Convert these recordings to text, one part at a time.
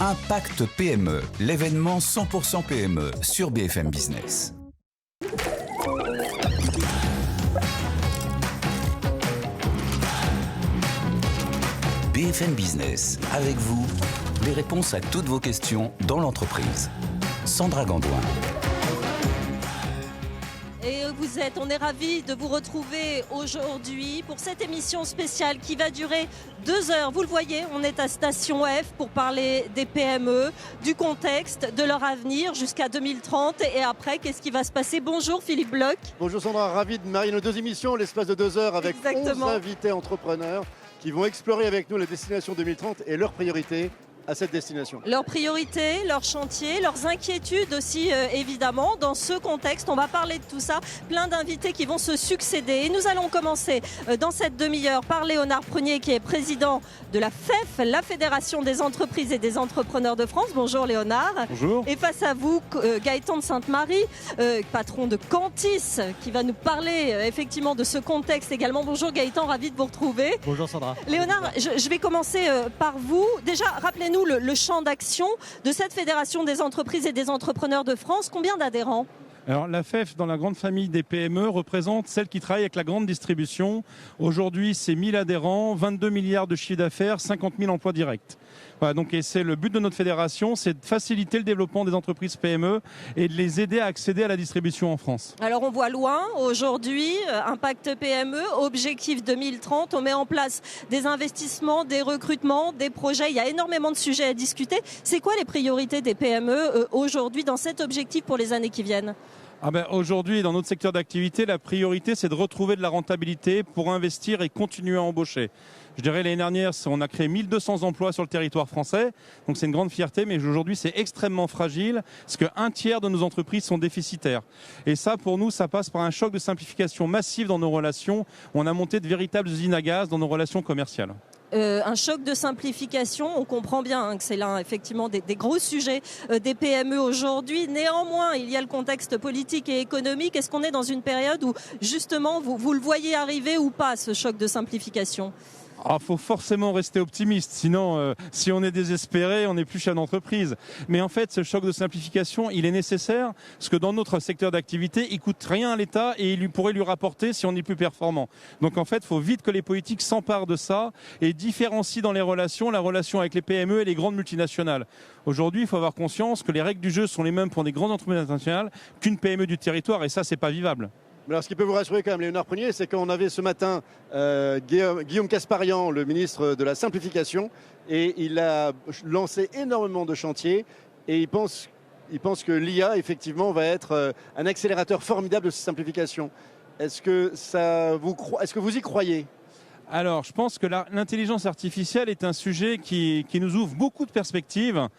Impact PME, l'événement 100% PME sur BFM Business. BFM Business, avec vous, les réponses à toutes vos questions dans l'entreprise. Sandra Gandoin. Et on est ravis de vous retrouver aujourd'hui pour cette émission spéciale qui va durer 2 heures. Vous le voyez, on est à Station F pour parler des PME, du contexte, de leur avenir jusqu'à 2030 et après, qu'est-ce qui va se passer? Bonjour Philippe Bloch. Bonjour Sandra, ravi de marier nos 2 émissions l'espace de 2 heures avec 11 invités entrepreneurs qui vont explorer avec nous la destination 2030 et leurs priorités à cette destination. Leurs priorités, leurs chantiers, leurs inquiétudes aussi évidemment. Dans ce contexte, on va parler de tout ça. Plein d'invités qui vont se succéder. Et nous allons commencer dans cette demi-heure par Léonard Prunier qui est président de la FEF, la Fédération des entreprises et des entrepreneurs de France. Bonjour Léonard. Bonjour. Et face à vous, Gaëtan de Sainte-Marie, patron de Cantis, qui va nous parler effectivement de ce contexte également. Bonjour Gaëtan, ravi de vous retrouver. Bonjour Sandra. Léonard, je vais commencer par vous. Déjà, rappelez-nous le champ d'action de cette Fédération des entreprises et des entrepreneurs de France. Combien d'adhérents ? Alors la FEF, dans la grande famille des PME, représente celle qui travaille avec la grande distribution. Aujourd'hui, c'est 1000 adhérents, 22 milliards de chiffre d'affaires, 50 000 emplois directs. Voilà, donc, et c'est le but de notre fédération, c'est de faciliter le développement des entreprises PME et de les aider à accéder à la distribution en France. Alors on voit loin aujourd'hui, Impact PME, objectif 2030, on met en place des investissements, des recrutements, des projets, il y a énormément de sujets à discuter. C'est quoi les priorités des PME aujourd'hui dans cet objectif pour les années qui viennent ? Aujourd'hui, dans notre secteur d'activité, la priorité, c'est de retrouver de la rentabilité pour investir et continuer à embaucher. Je dirais l'année dernière, on a créé 1200 emplois sur le territoire français, donc c'est une grande fierté, mais aujourd'hui c'est extrêmement fragile, parce qu'un tiers de nos entreprises sont déficitaires. Et ça, pour nous, ça passe par un choc de simplification massive dans nos relations. On a monté de véritables usines à gaz dans nos relations commerciales. Un choc de simplification, on comprend bien que c'est l'un effectivement des gros sujets des PME aujourd'hui. Néanmoins, il y a le contexte politique et économique. Est-ce qu'on est dans une période où justement vous le voyez arriver ou pas, ce choc de simplification ? Faut forcément rester optimiste, sinon si on est désespéré, on n'est plus chef d'entreprise. Mais en fait, ce choc de simplification, il est nécessaire, parce que dans notre secteur d'activité, il coûte rien à l'État et il pourrait lui rapporter si on est plus performant. Donc en fait, il faut vite que les politiques s'emparent de ça et différencient dans les relations, la relation avec les PME et les grandes multinationales. Aujourd'hui, il faut avoir conscience que les règles du jeu sont les mêmes pour des grandes entreprises internationales qu'une PME du territoire, et ça, c'est pas vivable. Alors, ce qui peut vous rassurer quand même, Léonard Prunier, c'est qu'on avait ce matin Guillaume Casparian, le ministre de la Simplification, et il a lancé énormément de chantiers, et il pense que l'IA, effectivement, va être un accélérateur formidable de cette simplification. Est-ce que vous y croyez ? Alors, je pense que l'intelligence artificielle est un sujet qui nous ouvre beaucoup de perspectives.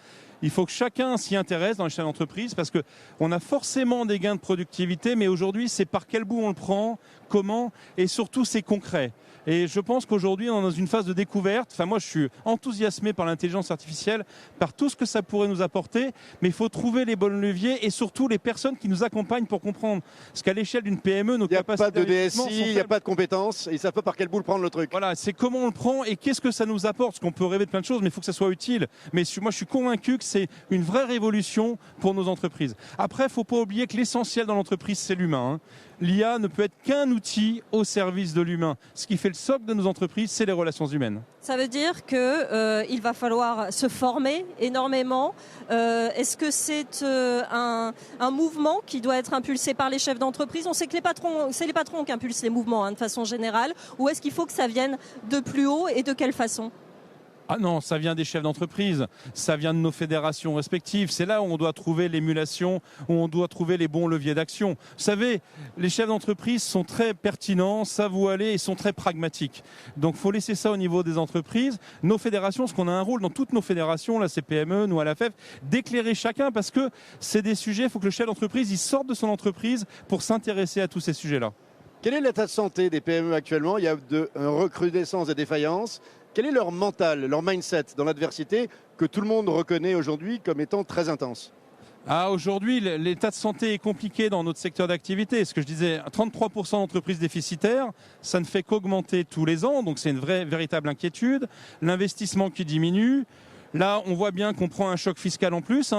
Il faut que chacun s'y intéresse dans les chaînes d'entreprise parce qu'on a forcément des gains de productivité, mais aujourd'hui, c'est par quel bout on le prend, comment, et surtout, c'est concret. Et je pense qu'aujourd'hui, on est dans une phase de découverte. Enfin, moi, je suis enthousiasmé par l'intelligence artificielle, par tout ce que ça pourrait nous apporter, mais il faut trouver les bons leviers et surtout les personnes qui nous accompagnent pour comprendre. Parce qu'à l'échelle d'une PME, nos capacités d'investissement sont faibles. Il n'y a pas de DSI, il n'y a pas de compétences, et ils ne savent pas par quel bout le prendre le truc. Voilà, c'est comment on le prend et qu'est-ce que ça nous apporte. Parce qu'on peut rêver de plein de choses, mais il faut que ça soit utile. Mais moi, je suis convaincu que c'est une vraie révolution pour nos entreprises. Après, il ne faut pas oublier que l'essentiel dans l'entreprise, c'est l'humain. L'IA ne peut être qu'un outil au service de l'humain. Ce qui fait le socle de nos entreprises, c'est les relations humaines. Ça veut dire qu'il va falloir se former énormément. Est-ce que c'est un mouvement qui doit être impulsé par les chefs d'entreprise ? On sait que c'est les patrons qui impulsent les mouvements de façon générale. Ou est-ce qu'il faut que ça vienne de plus haut et de quelle façon ? Ah non, ça vient des chefs d'entreprise, ça vient de nos fédérations respectives. C'est là où on doit trouver l'émulation, où on doit trouver les bons leviers d'action. Vous savez, les chefs d'entreprise sont très pertinents, savent où aller et sont très pragmatiques. Donc il faut laisser ça au niveau des entreprises. Nos fédérations, parce qu'on a un rôle dans toutes nos fédérations, la CPME, nous à la FEF, d'éclairer chacun parce que c'est des sujets, il faut que le chef d'entreprise il sorte de son entreprise pour s'intéresser à tous ces sujets-là. Quel est l'état de santé des PME actuellement ? Il y a une recrudescence des défaillances. Quel est leur mental, leur mindset dans l'adversité que tout le monde reconnaît aujourd'hui comme étant très intense ? Aujourd'hui, l'état de santé est compliqué dans notre secteur d'activité. Ce que je disais, 33% d'entreprises déficitaires, ça ne fait qu'augmenter tous les ans, donc c'est une véritable inquiétude. L'investissement qui diminue. Là, on voit bien qu'on prend un choc fiscal en plus.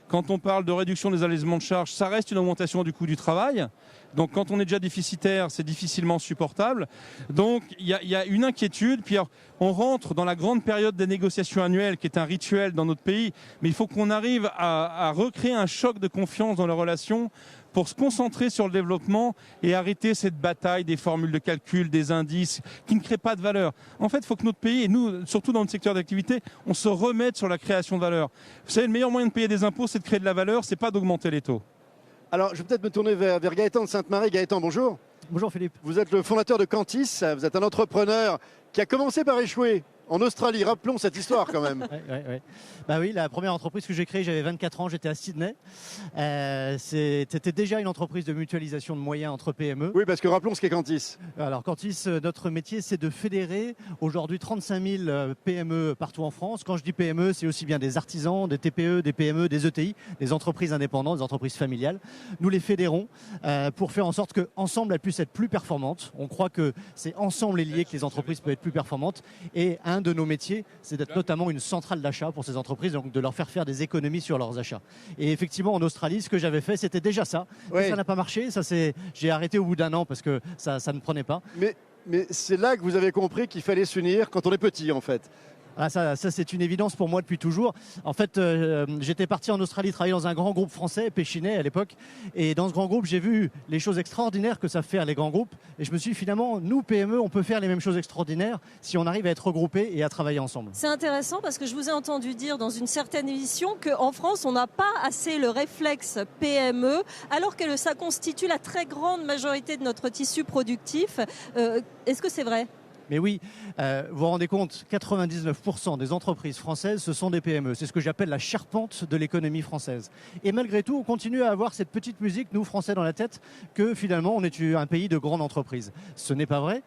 Quand on parle de réduction des allègements de charges, ça reste une augmentation du coût du travail. Donc quand on est déjà déficitaire, c'est difficilement supportable. Donc il y a une inquiétude. Puis alors, on rentre dans la grande période des négociations annuelles qui est un rituel dans notre pays. Mais il faut qu'on arrive à recréer un choc de confiance dans les relations pour se concentrer sur le développement et arrêter cette bataille des formules de calcul, des indices qui ne créent pas de valeur. En fait, il faut que notre pays, et nous, surtout dans notre secteur d'activité, on se remette sur la création de valeur. Vous savez, le meilleur moyen de payer des impôts, c'est de créer de la valeur, c'est pas d'augmenter les taux. Alors, je vais peut-être me tourner vers Gaëtan de Sainte-Marie. Gaëtan, bonjour. Bonjour Philippe. Vous êtes le fondateur de Cantis. Vous êtes un entrepreneur qui a commencé par échouer en Australie. Rappelons cette histoire quand même. Ouais. Bah oui, la première entreprise que j'ai créée, j'avais 24 ans, j'étais à Sydney. C'était déjà une entreprise de mutualisation de moyens entre PME. Oui, parce que rappelons ce qu'est Cantis. Alors Cantis, notre métier, c'est de fédérer aujourd'hui 35 000 PME partout en France. Quand je dis PME, c'est aussi bien des artisans, des TPE, des PME, des ETI, des entreprises indépendantes, des entreprises familiales. Nous les fédérons pour faire en sorte qu'ensemble, elles puissent être plus performantes. On croit que c'est ensemble et lié que les entreprises peuvent être plus performantes. Et un de nos métiers, c'est d'être notamment une centrale d'achat pour ces entreprises, donc de leur faire des économies sur leurs achats. Et effectivement, en Australie, ce que j'avais fait, c'était déjà ça. Oui. Ça n'a pas marché. J'ai arrêté au bout d'1 an parce que ça ne prenait pas. Mais c'est là que vous avez compris qu'il fallait s'unir quand on est petit, en fait. Ah, ça c'est une évidence pour moi depuis toujours. En fait, j'étais parti en Australie travailler dans un grand groupe français, Péchinet à l'époque. Et dans ce grand groupe, j'ai vu les choses extraordinaires que savent faire les grands groupes. Et je me suis dit, finalement, nous, PME, on peut faire les mêmes choses extraordinaires si on arrive à être regroupés et à travailler ensemble. C'est intéressant parce que je vous ai entendu dire dans une certaine émission qu'en France, on n'a pas assez le réflexe PME, alors que ça constitue la très grande majorité de notre tissu productif. Est-ce que c'est vrai ? Mais oui, vous vous rendez compte, 99% des entreprises françaises, ce sont des PME. C'est ce que j'appelle la charpente de l'économie française. Et malgré tout, on continue à avoir cette petite musique, nous Français, dans la tête, que finalement, on est un pays de grandes entreprises. Ce n'est pas vrai.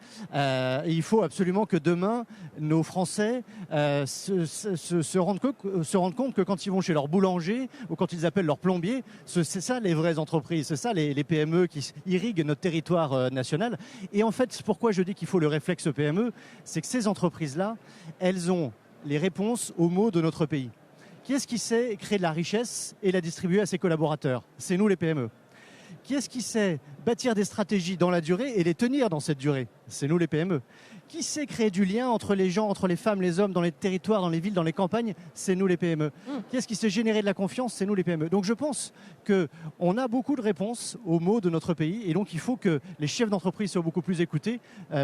Il faut absolument que demain, nos Français se rendent compte que quand ils vont chez leur boulanger ou quand ils appellent leur plombier, c'est ça les vraies entreprises, c'est ça les PME qui irriguent notre territoire national. Et en fait, pourquoi je dis qu'il faut le réflexe PME, c'est que ces entreprises-là, elles ont les réponses aux maux de notre pays. Qui est-ce qui sait créer de la richesse et la distribuer à ses collaborateurs ? C'est nous les PME. Qui est-ce qui sait bâtir des stratégies dans la durée et les tenir dans cette durée ? C'est nous les PME. Qui sait créer du lien entre les gens, entre les femmes, les hommes, dans les territoires, dans les villes, dans les campagnes ? C'est nous les PME. Qui est-ce qui sait générer de la confiance ? C'est nous les PME. Donc je pense qu'on a beaucoup de réponses aux maux de notre pays et donc il faut que les chefs d'entreprise soient beaucoup plus écoutés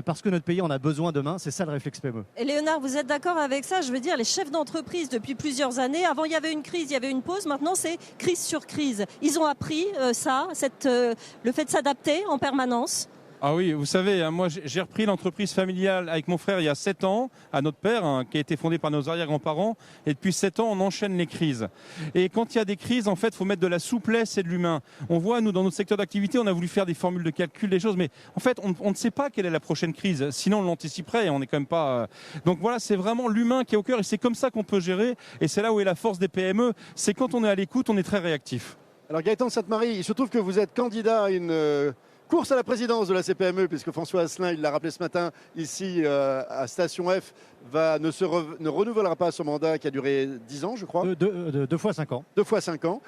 parce que notre pays en a besoin demain. C'est ça le réflexe PME. Et Léonard, vous êtes d'accord avec ça ? Je veux dire, les chefs d'entreprise depuis plusieurs années, avant il y avait une crise, il y avait une pause, maintenant c'est crise sur crise. Ils ont appris le fait de s'adapter en permanence. Ah oui, vous savez, moi j'ai repris l'entreprise familiale avec mon frère il y a 7 ans, à notre père, qui a été fondé par nos arrière-grands-parents. Et depuis 7 ans, on enchaîne les crises. Et quand il y a des crises, en fait, il faut mettre de la souplesse et de l'humain. On voit, nous, dans notre secteur d'activité, on a voulu faire des formules de calcul, des choses. Mais en fait, on ne sait pas quelle est la prochaine crise. Sinon, on l'anticiperait et on n'est quand même pas... Donc voilà, c'est vraiment l'humain qui est au cœur. Et c'est comme ça qu'on peut gérer. Et c'est là où est la force des PME. C'est quand on est à l'écoute, on est très réactif. Alors Gaëtan de Sainte-Marie, il se trouve que vous êtes candidat à une... course à la présidence de la CPME, puisque François Asselin, il l'a rappelé ce matin, ici à Station F, ne renouvellera pas son mandat qui a duré 10 ans, je crois. 2 fois 5 ans. 2 fois 5 ans.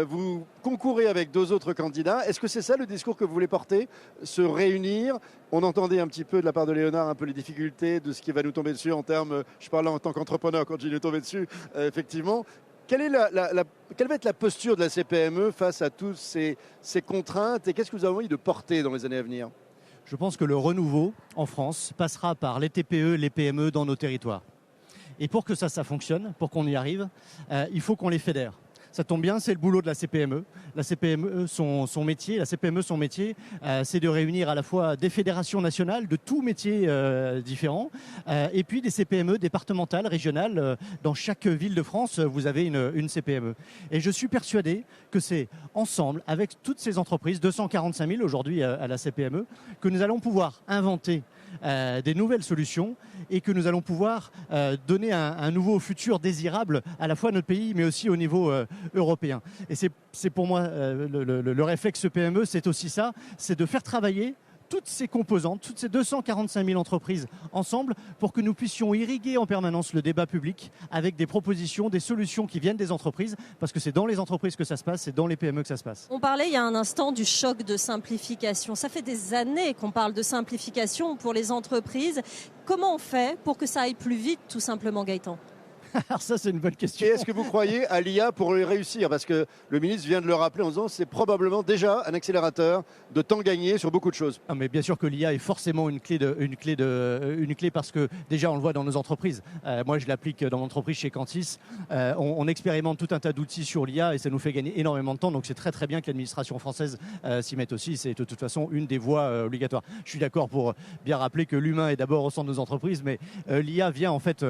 Vous concourez avec 2 autres candidats. Est-ce que c'est ça le discours que vous voulez porter ? Se réunir ? On entendait un petit peu de la part de Léonard un peu les difficultés de ce qui va nous tomber dessus en termes, je parle en tant qu'entrepreneur quand il est tombé dessus, effectivement. Quelle va être la posture de la CPME face à toutes ces contraintes et qu'est-ce que vous avez envie de porter dans les années à venir ? Je pense que le renouveau en France passera par les TPE, les PME dans nos territoires. Et pour que ça fonctionne, pour qu'on y arrive, il faut qu'on les fédère. Ça tombe bien, c'est le boulot de la CPME. La CPME, son métier, c'est de réunir à la fois des fédérations nationales de tous métiers différents, et puis des CPME départementales, régionales. Dans chaque ville de France, vous avez une CPME. Et je suis persuadé que c'est ensemble, avec toutes ces entreprises, 245 000 aujourd'hui à la CPME, que nous allons pouvoir inventer des nouvelles solutions et que nous allons pouvoir donner un nouveau futur désirable à la fois à notre pays mais aussi au niveau européen. Et c'est pour moi le réflexe PME, c'est aussi ça, c'est de faire travailler toutes ces composantes, toutes ces 245 000 entreprises ensemble pour que nous puissions irriguer en permanence le débat public avec des propositions, des solutions qui viennent des entreprises, parce que c'est dans les entreprises que ça se passe, c'est dans les PME que ça se passe. On parlait il y a un instant du choc de simplification. Ça fait des années qu'on parle de simplification pour les entreprises. Comment on fait pour que ça aille plus vite, tout simplement, Gaëtan ? Alors ça, c'est une bonne question. Et est-ce que vous croyez à l'IA pour y réussir? Parce que le ministre vient de le rappeler en disant que c'est probablement déjà un accélérateur de temps gagné sur beaucoup de choses. Ah, mais bien sûr que l'IA est forcément une clé parce que déjà on le voit dans nos entreprises. Moi je l'applique dans mon entreprise chez Cantis. On expérimente tout un tas d'outils sur l'IA et ça nous fait gagner énormément de temps. Donc c'est très très bien que l'administration française s'y mette aussi. C'est de toute façon une des voies obligatoires. Je suis d'accord pour bien rappeler que l'humain est d'abord au centre de nos entreprises, mais l'IA vient en fait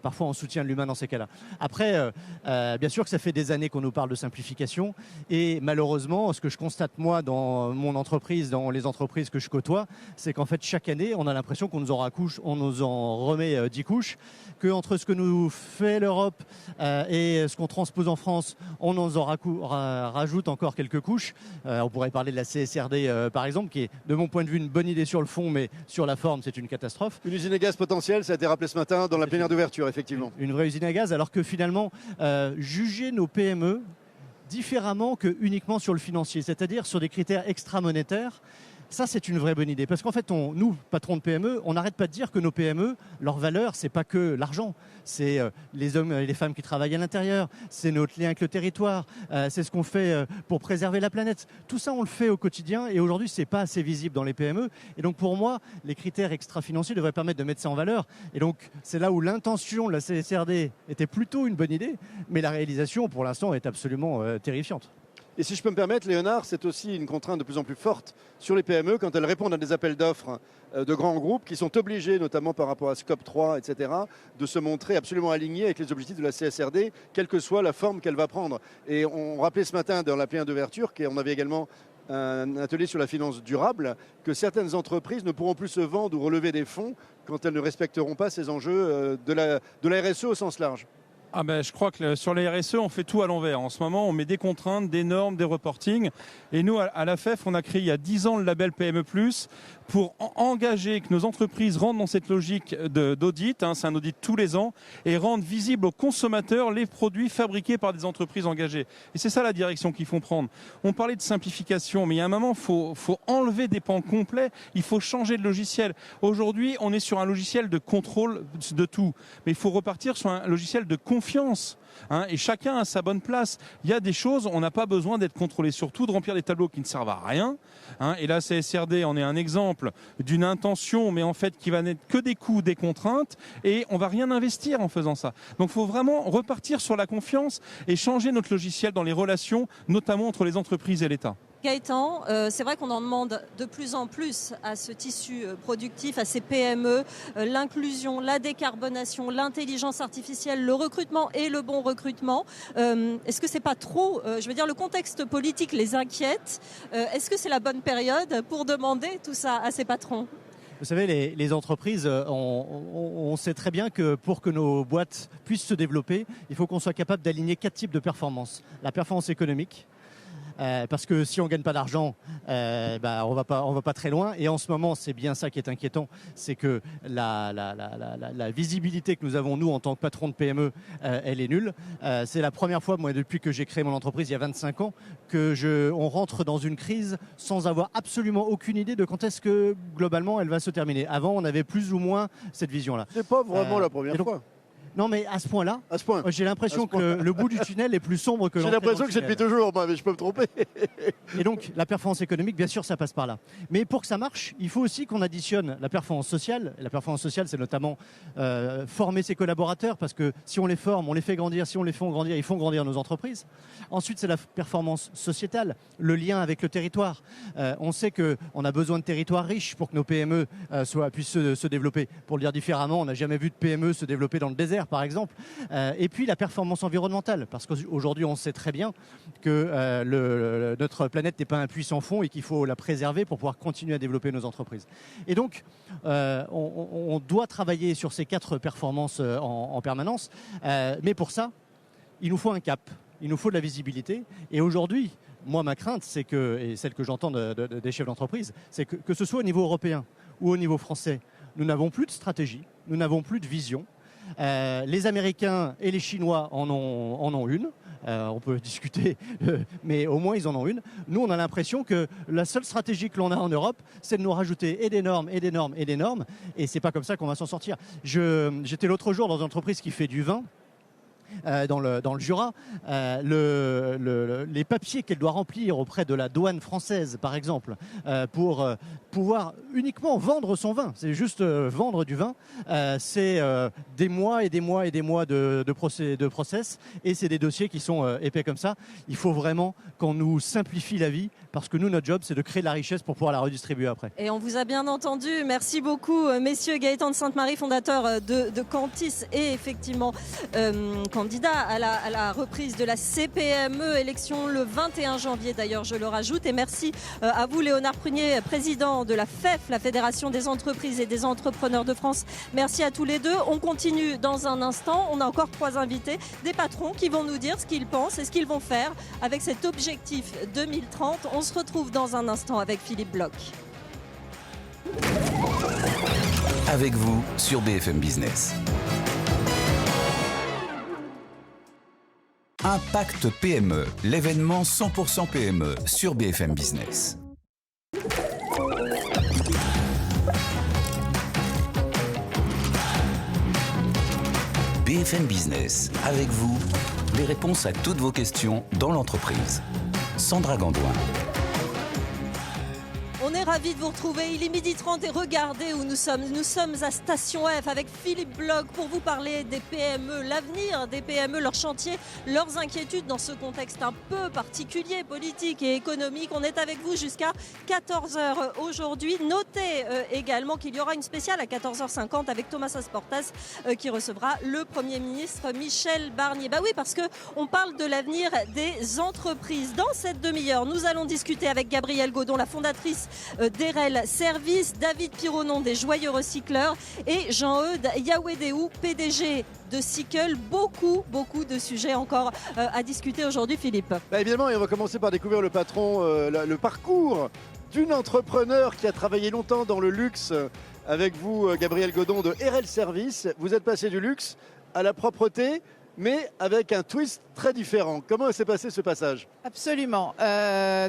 parfois en soutien de l'humain dans ces cas-là. Après, bien sûr que ça fait des années qu'on nous parle de simplification et malheureusement, ce que je constate moi dans mon entreprise, dans les entreprises que je côtoie, c'est qu'en fait chaque année, on a l'impression qu'on nous en remet 10 couches, qu'entre ce que nous fait l'Europe et ce qu'on transpose en France, on nous en rajoute encore quelques couches. On pourrait parler de la CSRD par exemple, qui est de mon point de vue une bonne idée sur le fond, mais sur la forme, c'est une catastrophe. Une usine à gaz potentielle, ça a été rappelé ce matin dans la plénière d'ouverture, effectivement. Une vraie usine à gaz, alors que finalement, juger nos PME différemment que uniquement sur le financier, c'est-à-dire sur des critères extra-monétaires, ça c'est une vraie bonne idée. Parce qu'en fait, nous, patrons de PME, on n'arrête pas de dire que nos PME, leur valeur, c'est pas que l'argent. C'est les hommes et les femmes qui travaillent à l'intérieur, c'est notre lien avec le territoire, c'est ce qu'on fait pour préserver la planète. Tout ça, on le fait au quotidien et aujourd'hui, c'est pas assez visible dans les PME. Et donc pour moi, les critères extra-financiers devraient permettre de mettre ça en valeur. Et donc c'est là où l'intention de la CSRD était plutôt une bonne idée, mais la réalisation, pour l'instant, est absolument terrifiante. Et si je peux me permettre, Léonard, c'est aussi une contrainte de plus en plus forte sur les PME quand elles répondent à des appels d'offres de grands groupes qui sont obligés, notamment par rapport à Scope 3, etc., de se montrer absolument alignés avec les objectifs de la CSRD, quelle que soit la forme qu'elle va prendre. Et on rappelait ce matin dans la plénière d'ouverture qu'on avait également un atelier sur la finance durable, que certaines entreprises ne pourront plus se vendre ou relever des fonds quand elles ne respecteront pas ces enjeux de la RSE au sens large. Ah ben, je crois que sur les RSE, on fait tout à l'envers. En ce moment, on met des contraintes, des normes, des reportings. Et nous, à l'AFEF, on a créé il y a 10 ans le label PME+, pour engager que nos entreprises rentrent dans cette logique d'audit, c'est un audit tous les ans, et rendent visibles aux consommateurs les produits fabriqués par des entreprises engagées. Et c'est ça la direction qu'il faut prendre. On parlait de simplification, mais il y a un moment, il faut enlever des pans complets, il faut changer de logiciel. Aujourd'hui, on est sur un logiciel de contrôle de tout, mais il faut repartir sur un logiciel de confiance. Et chacun a sa bonne place. Il y a des choses, on n'a pas besoin d'être contrôlé, surtout de remplir des tableaux qui ne servent à rien. Et la CSRD en est un exemple d'une intention, mais en fait qui va n'être que des coûts, des contraintes, et on va rien investir en faisant ça. Donc il faut vraiment repartir sur la confiance et changer notre logiciel dans les relations, notamment entre les entreprises et l'État. Gaëtan, c'est vrai qu'on en demande de plus en plus à ce tissu productif, à ces PME, l'inclusion, la décarbonation, l'intelligence artificielle, le recrutement et le bon recrutement. Est-ce que c'est pas trop, le contexte politique les inquiète. Est-ce que c'est la bonne période pour demander tout ça à ces patrons ? Vous savez, les entreprises, on sait très bien que pour que nos boîtes puissent se développer, il faut qu'on soit capable d'aligner 4 types de performances. La performance économique, parce que si on gagne pas d'argent, on va pas très loin. Et en ce moment, c'est bien ça qui est inquiétant, c'est que la visibilité que nous avons nous en tant que patron de PME, elle est nulle. C'est la première fois, moi, depuis que j'ai créé mon entreprise il y a 25 ans, on rentre dans une crise sans avoir absolument aucune idée de quand est-ce que globalement elle va se terminer. Avant, on avait plus ou moins cette vision-là. C'est pas vraiment la première fois. Non, mais à ce point-là, j'ai l'impression que le bout du tunnel est plus sombre que l'entrée. J'ai l'impression que c'est depuis toujours, mais je peux me tromper. Et donc, la performance économique, bien sûr, ça passe par là. Mais pour que ça marche, il faut aussi qu'on additionne la performance sociale. La performance sociale, c'est notamment former ses collaborateurs, parce que si on les forme, on les fait grandir. Si on les fait grandir, ils font grandir nos entreprises. Ensuite, c'est la performance sociétale, le lien avec le territoire. On sait qu'on a besoin de territoires riches pour que nos PME puissent se développer. Pour le dire différemment, on n'a jamais vu de PME se développer dans le désert, par exemple. Et puis la performance environnementale, parce qu'aujourd'hui on sait très bien que notre planète n'est pas un puits sans fond et qu'il faut la préserver pour pouvoir continuer à développer nos entreprises. Et donc on doit travailler sur ces 4 performances en permanence, mais pour ça il nous faut un cap, il nous faut de la visibilité. Et aujourd'hui, moi, ma crainte, c'est que, et celle que j'entends des chefs d'entreprise, c'est que ce soit au niveau européen ou au niveau français, nous n'avons plus de stratégie, nous n'avons plus de vision. Les Américains et les Chinois en ont une. On peut discuter, mais au moins ils en ont une. Nous, on a l'impression que la seule stratégie que l'on a en Europe, c'est de nous rajouter et des normes, et des normes, et des normes. Et c'est pas comme ça qu'on va s'en sortir. J'étais l'autre jour dans une entreprise qui fait du vin. Dans le Jura, les papiers qu'elle doit remplir auprès de la douane française, par exemple, pour pouvoir uniquement vendre son vin, c'est juste vendre du vin, c'est des mois et des mois et des mois de process, et c'est des dossiers qui sont épais comme ça. Il faut vraiment qu'on nous simplifie la vie, parce que nous, notre job, c'est de créer de la richesse pour pouvoir la redistribuer après. Et on vous a bien entendu. Merci beaucoup, messieurs. Gaëtan de Sainte-Marie, fondateur de Cantis et effectivement candidat à la reprise de la CPME, élection le 21 janvier d'ailleurs, je le rajoute. Et merci à vous, Léonard Prunier, président de la FEF, la Fédération des entreprises et des entrepreneurs de France. Merci à tous les deux. On continue dans un instant. On a encore 3 invités, des patrons qui vont nous dire ce qu'ils pensent et ce qu'ils vont faire avec cet objectif 2030. On se retrouve dans un instant avec Philippe Bloch. Avec vous sur BFM Business. Impact PME, l'événement 100% PME sur BFM Business. BFM Business, avec vous, les réponses à toutes vos questions dans l'entreprise. Sandra Gandoin. On est ravis de vous retrouver, il est 12h30 et regardez où nous sommes. Nous sommes à Station F avec Philippe Bloch pour vous parler des PME, l'avenir des PME, leurs chantiers, leurs inquiétudes dans ce contexte un peu particulier, politique et économique. On est avec vous jusqu'à 14h aujourd'hui. Notez également qu'il y aura une spéciale à 14h50 avec Thomas Asportas qui recevra le Premier ministre Michel Barnier. Bah oui, parce qu'on parle de l'avenir des entreprises. Dans cette demi-heure, nous allons discuter avec Gabrielle Godon, la fondatrice d'Erel Service, David Pironon des Joyeux Recycleurs et Jean-Eudes Yawedéou, PDG de Sickle. Beaucoup de sujets encore à discuter aujourd'hui, Philippe. Bah évidemment, et on va commencer par découvrir le patron, le parcours d'une entrepreneur qui a travaillé longtemps dans le luxe. Avec vous, Gabrielle Godon de Erel Service. Vous êtes passé du luxe à la propreté, mais avec un twist très différent. Comment s'est passé ce passage ? Absolument.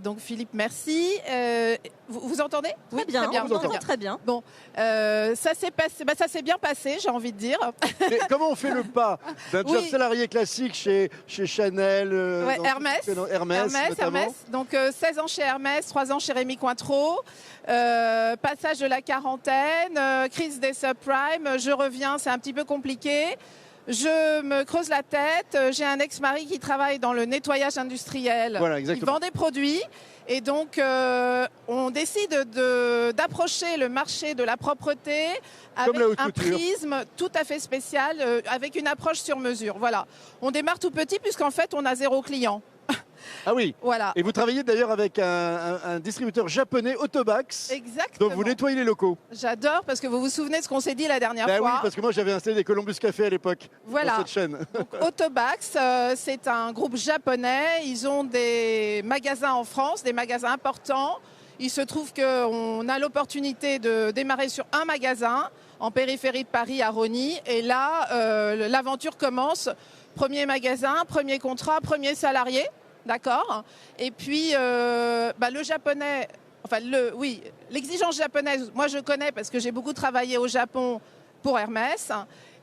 Donc Philippe, merci. Vous entendez ? Très bien, on vous entend très bien. Bon, ça s'est passé, ça s'est bien passé, j'ai envie de dire. Mais comment on fait le pas d'un job salarié classique chez Chanel, Hermès. Donc 16 ans chez Hermès, 3 ans chez Rémy Cointreau. Passage de la quarantaine, crise des subprimes. Je reviens, c'est un petit peu compliqué. Je me creuse la tête, j'ai un ex-mari qui travaille dans le nettoyage industriel, qui vend des produits et donc on décide d'approcher le marché de la propreté avec un prisme tout à fait spécial, avec une approche sur mesure. Voilà, on démarre tout petit puisqu'en fait on a 0 client. Ah oui, voilà. Et vous travaillez d'ailleurs avec un distributeur japonais, Autobax. Exactement. Donc vous nettoyez les locaux. J'adore parce que vous vous souvenez de ce qu'on s'est dit la dernière fois. Oui, parce que moi j'avais installé des Columbus Café à l'époque dans cette chaîne. Donc, Autobax, c'est un groupe japonais. Ils ont des magasins en France, des magasins importants. Il se trouve qu'on a l'opportunité de démarrer sur un magasin en périphérie de Paris à Rosny. Et là, l'aventure commence. Premier magasin, premier contrat, premier salarié. D'accord. Et puis, le japonais, l'exigence japonaise, moi je connais parce que j'ai beaucoup travaillé au Japon pour Hermès.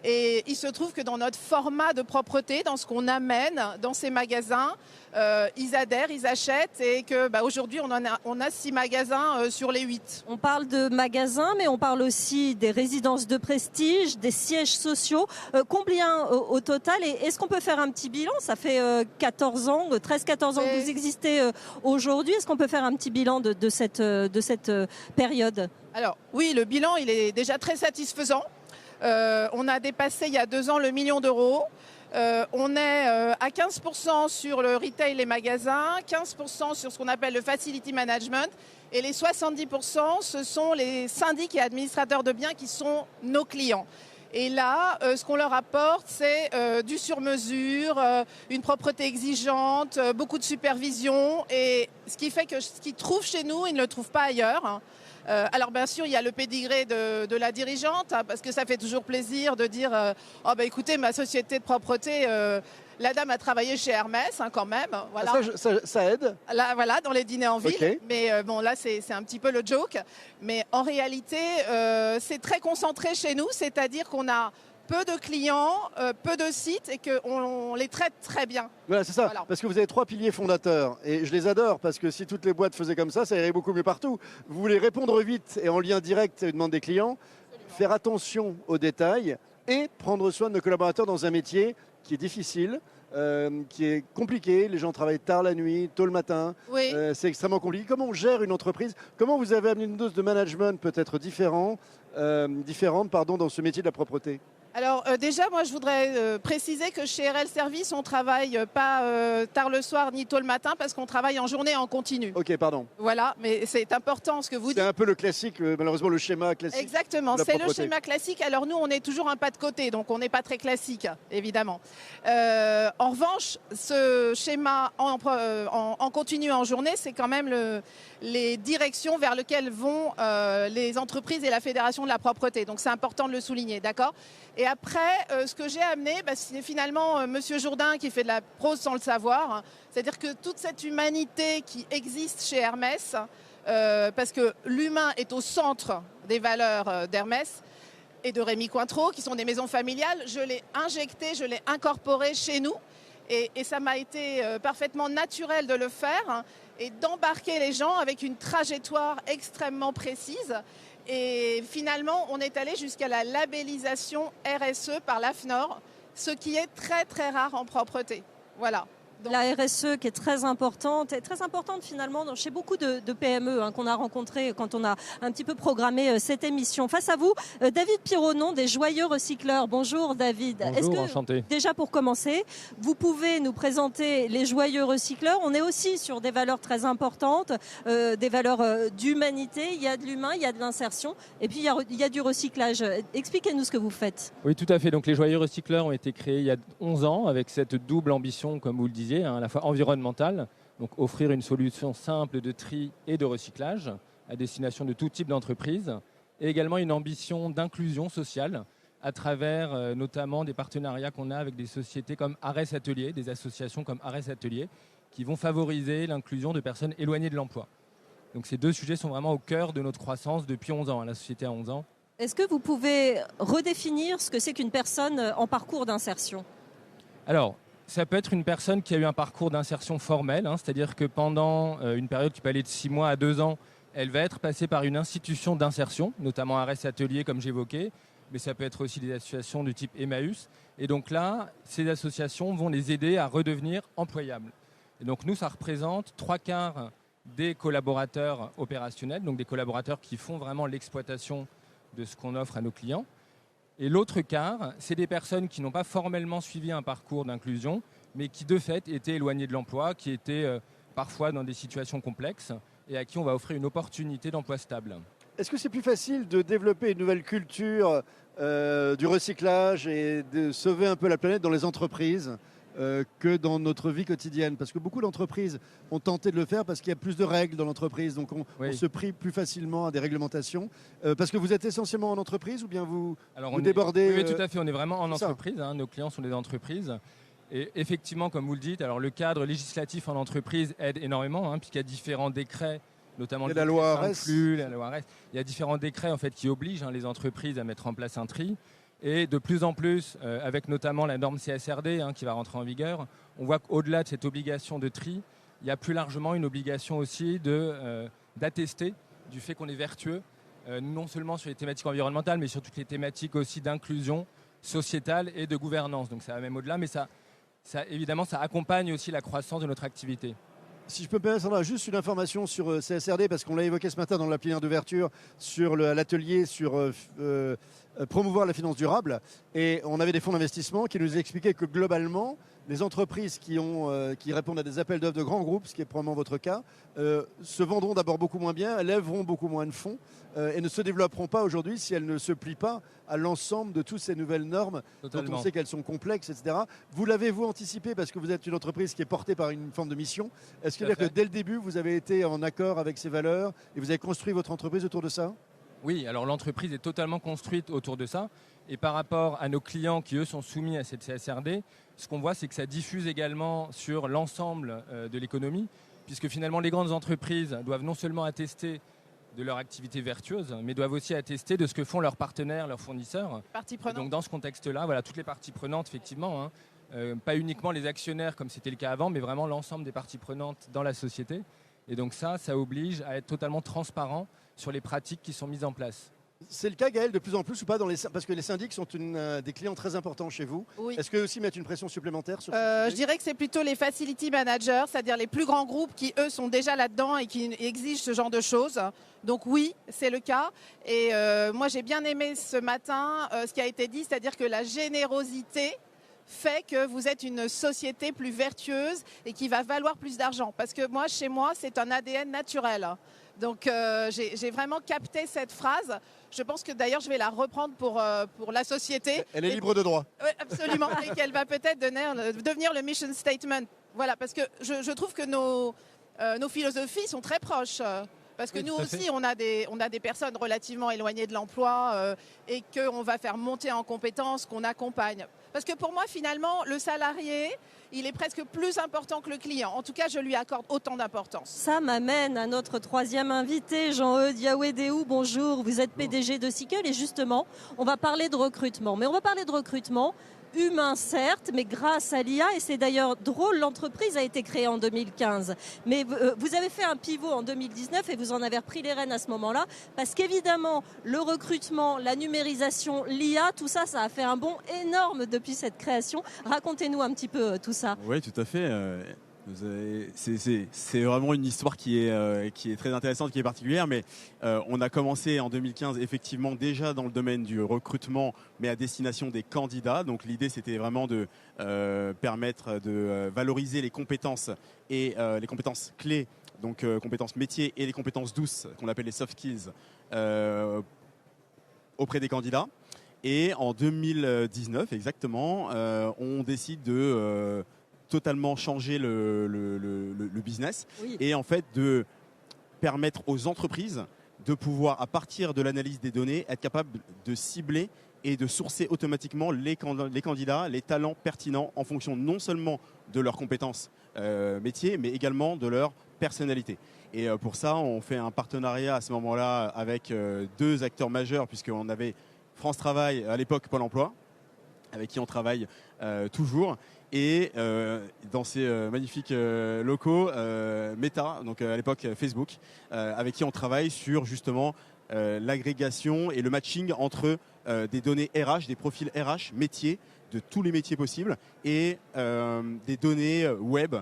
Et il se trouve que dans notre format de propreté, dans ce qu'on amène dans ces magasins, ils adhèrent, ils achètent et que aujourd'hui on a 6 magasins sur les 8. On parle de magasins, mais on parle aussi des résidences de prestige, des sièges sociaux. Combien au total ? Et est-ce qu'on peut faire un petit bilan ? Ça fait 13-14 ans que vous existez aujourd'hui. Est-ce qu'on peut faire un petit bilan de cette période ? Alors oui, le bilan il est déjà très satisfaisant. On a dépassé il y a 2 ans le 1 million d'euros. On est à 15% sur le retail et magasins, 15% sur ce qu'on appelle le facility management et les 70% ce sont les syndics et administrateurs de biens qui sont nos clients. Et là, ce qu'on leur apporte, c'est du sur-mesure, une propreté exigeante, beaucoup de supervision. Et ce qui fait que ce qu'ils trouvent chez nous, ils ne le trouvent pas ailleurs. Alors bien sûr, il y a le pédigré de la dirigeante, hein, parce que ça fait toujours plaisir de dire oh, bah, écoutez, ma société de propreté, la dame a travaillé chez Hermès hein, quand même. Voilà. Ça aide. Là, voilà, dans les dîners en ville. Okay. Mais bon, là, c'est un petit peu le joke. Mais en réalité, c'est très concentré chez nous, c'est-à-dire qu'on a peu de clients, peu de sites et qu'on les traite très bien. Voilà, c'est ça. Voilà. Parce que vous avez 3 piliers fondateurs et je les adore parce que si toutes les boîtes faisaient comme ça irait beaucoup mieux partout. Vous voulez répondre vite et en lien direct aux demandes des clients, faire attention aux détails et prendre soin de nos collaborateurs dans un métier qui est difficile, qui est compliqué. Les gens travaillent tard la nuit, tôt le matin. Oui. C'est extrêmement compliqué. Comment on gère une entreprise? Comment vous avez amené une dose de management peut-être différente dans ce métier de la propreté? Alors déjà, moi, je voudrais préciser que chez RL Service, on travaille pas tard le soir ni tôt le matin parce qu'on travaille en journée en continu. Ok, pardon. Voilà, mais c'est important ce que vous dites. C'est un peu le classique, malheureusement le schéma classique. Exactement, c'est le schéma classique. Alors nous, on est toujours un pas de côté, donc on n'est pas très classique, évidemment. En revanche, ce schéma en continu en journée, c'est quand même les directions vers lesquelles vont les entreprises et la Fédération de la propreté. Donc c'est important de le souligner, d'accord ? Et après, ce que j'ai amené, c'est finalement Monsieur Jourdain qui fait de la prose sans le savoir. C'est-à-dire que toute cette humanité qui existe chez Hermès, parce que l'humain est au centre des valeurs d'Hermès et de Rémy Cointreau, qui sont des maisons familiales, je l'ai injecté, je l'ai incorporé chez nous. Et ça m'a été parfaitement naturel de le faire et d'embarquer les gens avec une trajectoire extrêmement précise. Et finalement, on est allé jusqu'à la labellisation RSE par l'AFNOR, ce qui est très très rare en propreté. Voilà. Donc, la RSE qui est très importante finalement chez beaucoup de PME qu'on a rencontrées quand on a un petit peu programmé cette émission. Face à vous, David Pironon des Joyeux Recycleurs. Bonjour David. Bonjour, enchanté. Déjà pour commencer, vous pouvez nous présenter les Joyeux Recycleurs. On est aussi sur des valeurs très importantes, des valeurs d'humanité. Il y a de l'humain, il y a de l'insertion et puis il y a du recyclage. Expliquez-nous ce que vous faites. Oui, tout à fait. Donc les Joyeux Recycleurs ont été créés il y a 11 ans avec cette double ambition, comme vous le disiez, à la fois environnementale, donc offrir une solution simple de tri et de recyclage à destination de tout type d'entreprise, et également une ambition d'inclusion sociale à travers notamment des partenariats qu'on a avec des sociétés comme Arès Atelier, des associations comme Arès Atelier, qui vont favoriser l'inclusion de personnes éloignées de l'emploi. Donc ces deux sujets sont vraiment au cœur de notre croissance depuis 11 ans. La société a 11 ans. Est-ce que vous pouvez redéfinir ce que c'est qu'une personne en parcours d'insertion ? Alors, ça peut être une personne qui a eu un parcours d'insertion formel, c'est-à-dire que pendant une période qui peut aller de 6 mois à 2 ans, elle va être passée par une institution d'insertion, notamment Arès Atelier, comme j'évoquais, mais ça peut être aussi des associations du type Emmaüs. Et donc là, ces associations vont les aider à redevenir employables. Et donc nous, ça représente 3/4 des collaborateurs opérationnels, donc des collaborateurs qui font vraiment l'exploitation de ce qu'on offre à nos clients. Et l'autre quart, c'est des personnes qui n'ont pas formellement suivi un parcours d'inclusion, mais qui de fait étaient éloignées de l'emploi, qui étaient parfois dans des situations complexes et à qui on va offrir une opportunité d'emploi stable. Est-ce que c'est plus facile de développer une nouvelle culture du recyclage et de sauver un peu la planète dans les entreprises que dans notre vie quotidienne? Parce que beaucoup d'entreprises ont tenté de le faire parce qu'il y a plus de règles dans l'entreprise, donc on se prie plus facilement à des réglementations. Parce que vous êtes essentiellement en entreprise ou bien vous débordez? Oui, tout à fait, on est vraiment en entreprise, nos clients sont des entreprises. Et effectivement, comme vous le dites, alors le cadre législatif en entreprise aide énormément, puisqu'il y a différents décrets, notamment la loi Arès. La loi Arès. Il y a différents décrets en fait, qui obligent les entreprises à mettre en place un tri. Et de plus en plus, avec notamment la norme CSRD qui va rentrer en vigueur, on voit qu'au-delà de cette obligation de tri, il y a plus largement une obligation aussi d'attester du fait qu'on est vertueux, non seulement sur les thématiques environnementales, mais sur toutes les thématiques aussi d'inclusion sociétale et de gouvernance. Donc ça va même au-delà, mais ça évidemment, ça accompagne aussi la croissance de notre activité. Si je peux me permettre, Sandra, juste une information sur CSRD, parce qu'on l'a évoqué ce matin dans la plénière d'ouverture sur l'atelier sur promouvoir la finance durable. Et on avait des fonds d'investissement qui nous expliquaient que globalement, les entreprises qui répondent à des appels d'offres de grands groupes, ce qui est probablement votre cas, se vendront d'abord beaucoup moins bien, lèveront beaucoup moins de fonds et ne se développeront pas aujourd'hui si elles ne se plient pas à l'ensemble de toutes ces nouvelles normes Totalement. dont on sait qu'elles sont complexes, etc. Vous l'avez-vous anticipé parce que vous êtes une entreprise qui est portée par une forme de mission. Est-ce que, que dès le début, vous avez été en accord avec ces valeurs et vous avez construit votre entreprise autour de ça? Oui, alors l'entreprise est totalement construite autour de ça. Et par rapport à nos clients qui, eux, sont soumis à cette CSRD, ce qu'on voit, c'est que ça diffuse également sur l'ensemble de l'économie, puisque finalement, les grandes entreprises doivent non seulement attester de leur activité vertueuse, mais doivent aussi attester de ce que font leurs partenaires, leurs fournisseurs. Partie Et prenante. donc dans ce contexte-là, voilà, toutes les parties prenantes, effectivement, pas uniquement les actionnaires comme c'était le cas avant, mais vraiment l'ensemble des parties prenantes dans la société. Et donc ça oblige à être totalement transparent sur les pratiques qui sont mises en place. C'est le cas, Gaël, de plus en plus ou pas parce que les syndics sont des clients très importants chez vous. Oui. Est-ce qu'eux aussi mettent une pression supplémentaire sur Je dirais que c'est plutôt les facility managers, c'est-à-dire les plus grands groupes qui, eux, sont déjà là-dedans et qui exigent ce genre de choses. Donc oui, c'est le cas. Et moi, j'ai bien aimé ce matin ce qui a été dit, c'est-à-dire que la générosité fait que vous êtes une société plus vertueuse et qui va valoir plus d'argent. Parce que moi, chez moi, c'est un ADN naturel. Donc j'ai vraiment capté cette phrase. Je pense que d'ailleurs je vais la reprendre pour la société. Elle est libre de droit. Oui, absolument. Et qu'elle va peut-être devenir le mission statement. Voilà, parce que je trouve que nos philosophies sont très proches. Parce que Oui, nous tout à aussi, fait. on a des personnes relativement éloignées de l'emploi et qu'on va faire monter en compétences, qu'on accompagne. Parce que pour moi, finalement, le salarié, il est presque plus important que le client. En tout cas, je lui accorde autant d'importance. Ça m'amène à notre troisième invité, Jean-Eudes Yahweh-Déhou. Bonjour, vous êtes PDG de Sickle et justement, on va parler de recrutement. Mais on va parler de recrutement humain, certes, mais grâce à l'IA. Et c'est d'ailleurs drôle, l'entreprise a été créée en 2015. Mais vous avez fait un pivot en 2019 et vous en avez repris les rênes à ce moment-là. Parce qu'évidemment, le recrutement, la numérisation, l'IA, tout ça, ça a fait un bond énorme depuis cette création. Racontez-nous un petit peu tout ça. Oui, tout à fait. C'est vraiment une histoire qui est très intéressante, qui est particulière, mais on a commencé en 2015 effectivement déjà dans le domaine du recrutement, mais à destination des candidats. Donc l'idée c'était vraiment de permettre de valoriser les compétences et les compétences clés, donc compétences métiers et les compétences douces qu'on appelle les soft skills auprès des candidats. Et en 2019 exactement, on décide de totalement changer le business Oui. et en fait de permettre aux entreprises de pouvoir, à partir de l'analyse des données, être capable de cibler et de sourcer automatiquement les candidats, les talents pertinents en fonction non seulement de leurs compétences métiers, mais également de leur personnalité. Et pour ça, on fait un partenariat à ce moment-là avec deux acteurs majeurs, puisqu'on avait France Travail, à l'époque Pôle emploi, avec qui on travaille toujours. Et dans ces magnifiques locaux, Meta, donc à l'époque Facebook, avec qui on travaille sur justement l'agrégation et le matching entre des données RH, des profils RH, métiers, de tous les métiers possibles, et des données web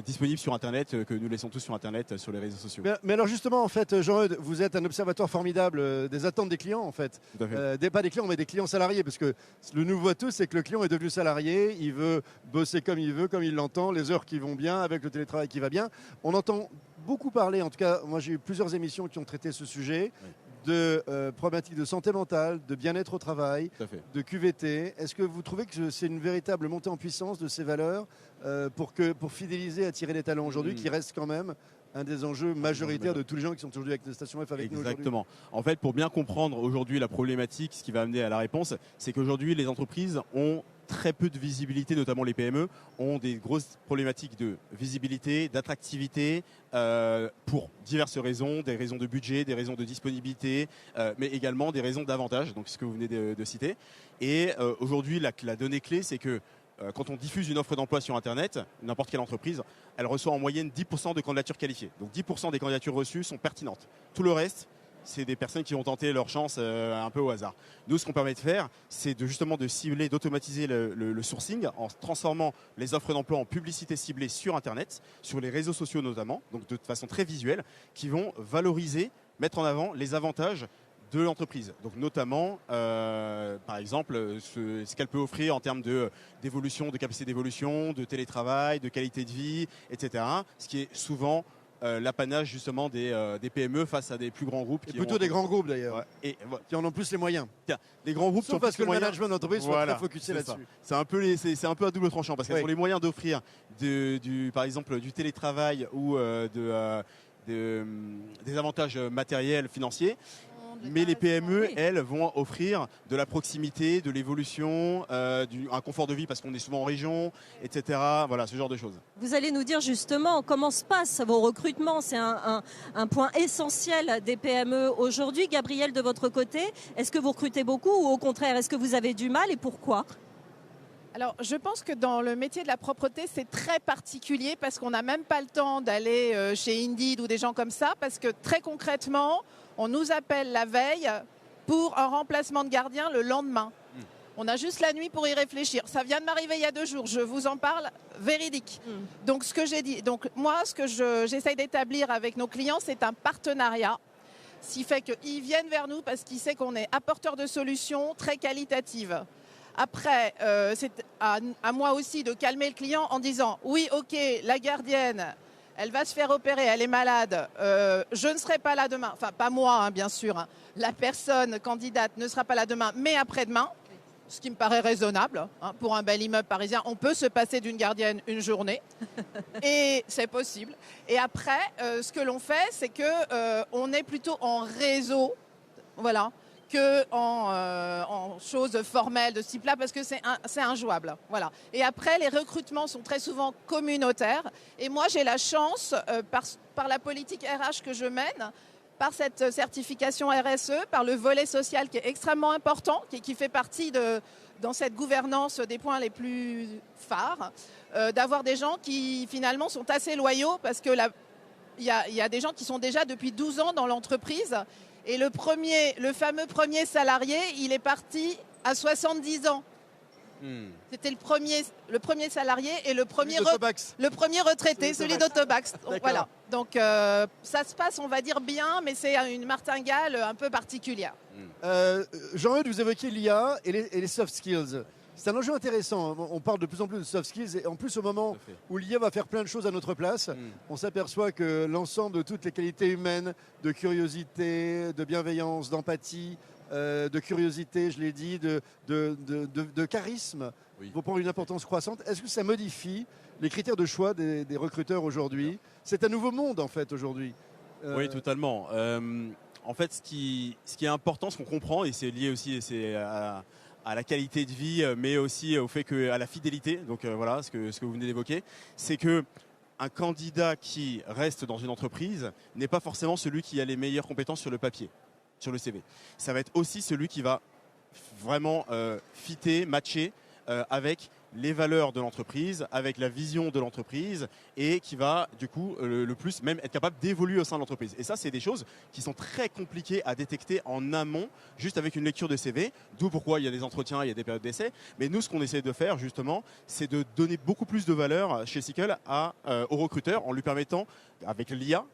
disponibles sur Internet, que nous laissons tous sur Internet, sur les réseaux sociaux. Mais alors justement, en fait, Jean-Eudes, vous êtes un observateur formidable des attentes des clients, en fait. Tout à fait. Pas des clients, mais des clients salariés, parce que le nouveau à tous, c'est que le client est devenu salarié, il veut bosser comme il veut, comme il l'entend, les heures qui vont bien, avec le télétravail qui va bien. On entend beaucoup parler, en tout cas, moi j'ai eu plusieurs émissions qui ont traité ce sujet, Oui. de problématiques de santé mentale, de bien-être au travail, Tout à fait. de QVT. Est-ce que vous trouvez que c'est une véritable montée en puissance de ces valeurs pour fidéliser, attirer les talents aujourd'hui, qui reste quand même un des enjeux majoritaires de tous les gens qui sont aujourd'hui avec la station F avec nous aujourd'hui? Exactement. En fait, pour bien comprendre aujourd'hui la problématique, ce qui va amener à la réponse, c'est qu'aujourd'hui, les entreprises ont très peu de visibilité, notamment les PME, ont des grosses problématiques de visibilité, d'attractivité, pour diverses raisons, des raisons de budget, des raisons de disponibilité, mais également des raisons d'avantage, donc ce que vous venez de citer. Et aujourd'hui, la donnée clé, c'est que quand on diffuse une offre d'emploi sur Internet, n'importe quelle entreprise, elle reçoit en moyenne 10% de candidatures qualifiées. Donc 10% des candidatures reçues sont pertinentes. Tout le reste, c'est des personnes qui vont tenter leur chance un peu au hasard. Nous, ce qu'on permet de faire, c'est justement de cibler, d'automatiser le sourcing en transformant les offres d'emploi en publicité ciblée sur Internet, sur les réseaux sociaux notamment, donc de façon très visuelle, qui vont valoriser, mettre en avant les avantages de l'entreprise. Donc notamment, par exemple, ce qu'elle peut offrir en termes d'évolution, de capacité d'évolution, de télétravail, de qualité de vie, etc. Ce qui est souvent l'apanage justement des PME face à des plus grands groupes. Et plutôt des grands groupes d'ailleurs, qui en ont plus les moyens. Des grands groupes, sauf parce que le management d'entreprise soit très focusé là-dessus. C'est un peu à double tranchant parce qu'elles ont les moyens d'offrir par exemple du télétravail ou des avantages matériels, financiers. Mais les PME, elles, vont offrir de la proximité, de l'évolution, un confort de vie parce qu'on est souvent en région, etc. Voilà, ce genre de choses. Vous allez nous dire justement comment se passent vos recrutements. C'est un point essentiel des PME aujourd'hui. Gabriel, de votre côté, est-ce que vous recrutez beaucoup ou au contraire, est-ce que vous avez du mal et pourquoi ? Alors, je pense que dans le métier de la propreté, c'est très particulier parce qu'on n'a même pas le temps d'aller chez Indeed ou des gens comme ça parce que très concrètement, on nous appelle la veille pour un remplacement de gardien le lendemain. On a juste la nuit pour y réfléchir. Ça vient de m'arriver il y a 2 jours. Je vous en parle, véridique. Donc, ce que j'ai dit. Donc, moi, ce que j'essaye d'établir avec nos clients, c'est un partenariat. Ce qui fait qu'ils viennent vers nous parce qu'ils savent qu'on est apporteur de solutions très qualitatives. Après, c'est à moi aussi de calmer le client en disant « Oui, ok, la gardienne, elle va se faire opérer, elle est malade, je ne serai pas là demain. » Enfin, pas moi, hein, bien sûr. Hein. La personne candidate ne sera pas là demain, mais après-demain, ce qui me paraît raisonnable. Hein, pour un bel immeuble parisien, on peut se passer d'une gardienne une journée. Et c'est possible. Et après, ce que l'on fait, c'est qu'on est plutôt en réseau. Voilà. En choses formelles de ce type-là, parce que c'est injouable. Voilà. Et après, les recrutements sont très souvent communautaires. Et moi, j'ai la chance, par la politique RH que je mène, par cette certification RSE, par le volet social qui est extrêmement important, qui fait partie dans cette gouvernance des points les plus phares, d'avoir des gens qui, finalement, sont assez loyaux, parce que il y a des gens qui sont déjà depuis 12 ans dans l'entreprise. Et le fameux premier salarié, il est parti à 70 ans. C'était le premier salarié et le premier retraité, celui d'Autobax. Voilà. Donc ça se passe, on va dire bien, mais c'est une martingale un peu particulière. Jean-Eudes, vous évoquiez l'IA et les soft skills. C'est un enjeu intéressant. On parle de plus en plus de soft skills et en plus au moment où l'IA va faire plein de choses à notre place, on s'aperçoit que l'ensemble de toutes les qualités humaines, de curiosité, de bienveillance, d'empathie, de curiosité, je l'ai dit, de charisme, vont prendre une importance croissante. Est-ce que ça modifie les critères de choix des recruteurs aujourd'hui ? C'est un nouveau monde en fait aujourd'hui. Oui, totalement. En fait, ce qui est important, ce qu'on comprend, et c'est lié aussi à la qualité de vie, mais aussi au fait à la fidélité. Donc voilà, ce que vous venez d'évoquer, c'est que un candidat qui reste dans une entreprise n'est pas forcément celui qui a les meilleures compétences sur le papier, sur le CV. Ça va être aussi celui qui va vraiment fitter, matcher avec les valeurs de l'entreprise, avec la vision de l'entreprise et qui va du coup le plus même être capable d'évoluer au sein de l'entreprise. Et ça, c'est des choses qui sont très compliquées à détecter en amont, juste avec une lecture de CV, d'où pourquoi il y a des entretiens, il y a des périodes d'essai. Mais nous, ce qu'on essaie de faire justement, c'est de donner beaucoup plus de valeur chez Sickle aux recruteurs en lui permettant, avec l'IA,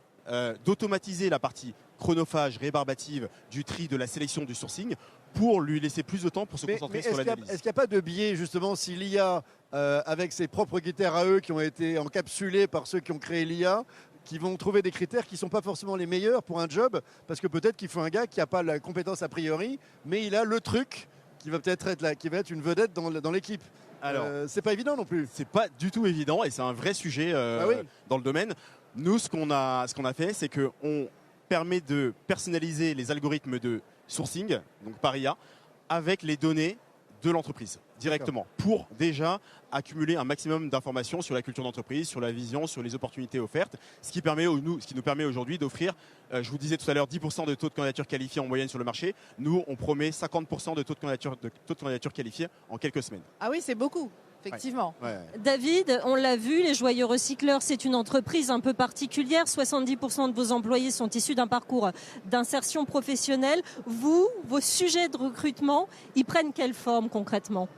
d'automatiser la partie chronophage, rébarbative du tri, de la sélection, du sourcing, pour lui laisser plus de temps pour se concentrer sur l'analyse. Est-ce qu'il n'y a pas de biais justement si l'IA, avec ses propres critères à eux qui ont été encapsulés par ceux qui ont créé l'IA, qui vont trouver des critères qui ne sont pas forcément les meilleurs pour un job, parce que peut-être qu'il faut un gars qui n'a pas la compétence a priori, mais il a le truc qui va peut-être être une vedette dans l'équipe. Alors, c'est pas évident non plus. C'est pas du tout évident et c'est un vrai sujet dans le domaine. Nous, ce qu'on a fait, c'est qu'on permet de personnaliser les algorithmes de sourcing, donc par IA, avec les données de l'entreprise directement, pour déjà accumuler un maximum d'informations sur la culture d'entreprise, sur la vision, sur les opportunités offertes, ce qui nous permet aujourd'hui d'offrir, je vous disais tout à l'heure, 10% de taux de candidature qualifiés en moyenne sur le marché. Nous, on promet 50% de taux de candidature qualifiés en quelques semaines. Ah oui, c'est beaucoup. Effectivement. Ouais. David, on l'a vu, les Joyeux Recycleurs, c'est une entreprise un peu particulière. 70% de vos employés sont issus d'un parcours d'insertion professionnelle. Vos sujets de recrutement, ils prennent quelle forme concrètement ?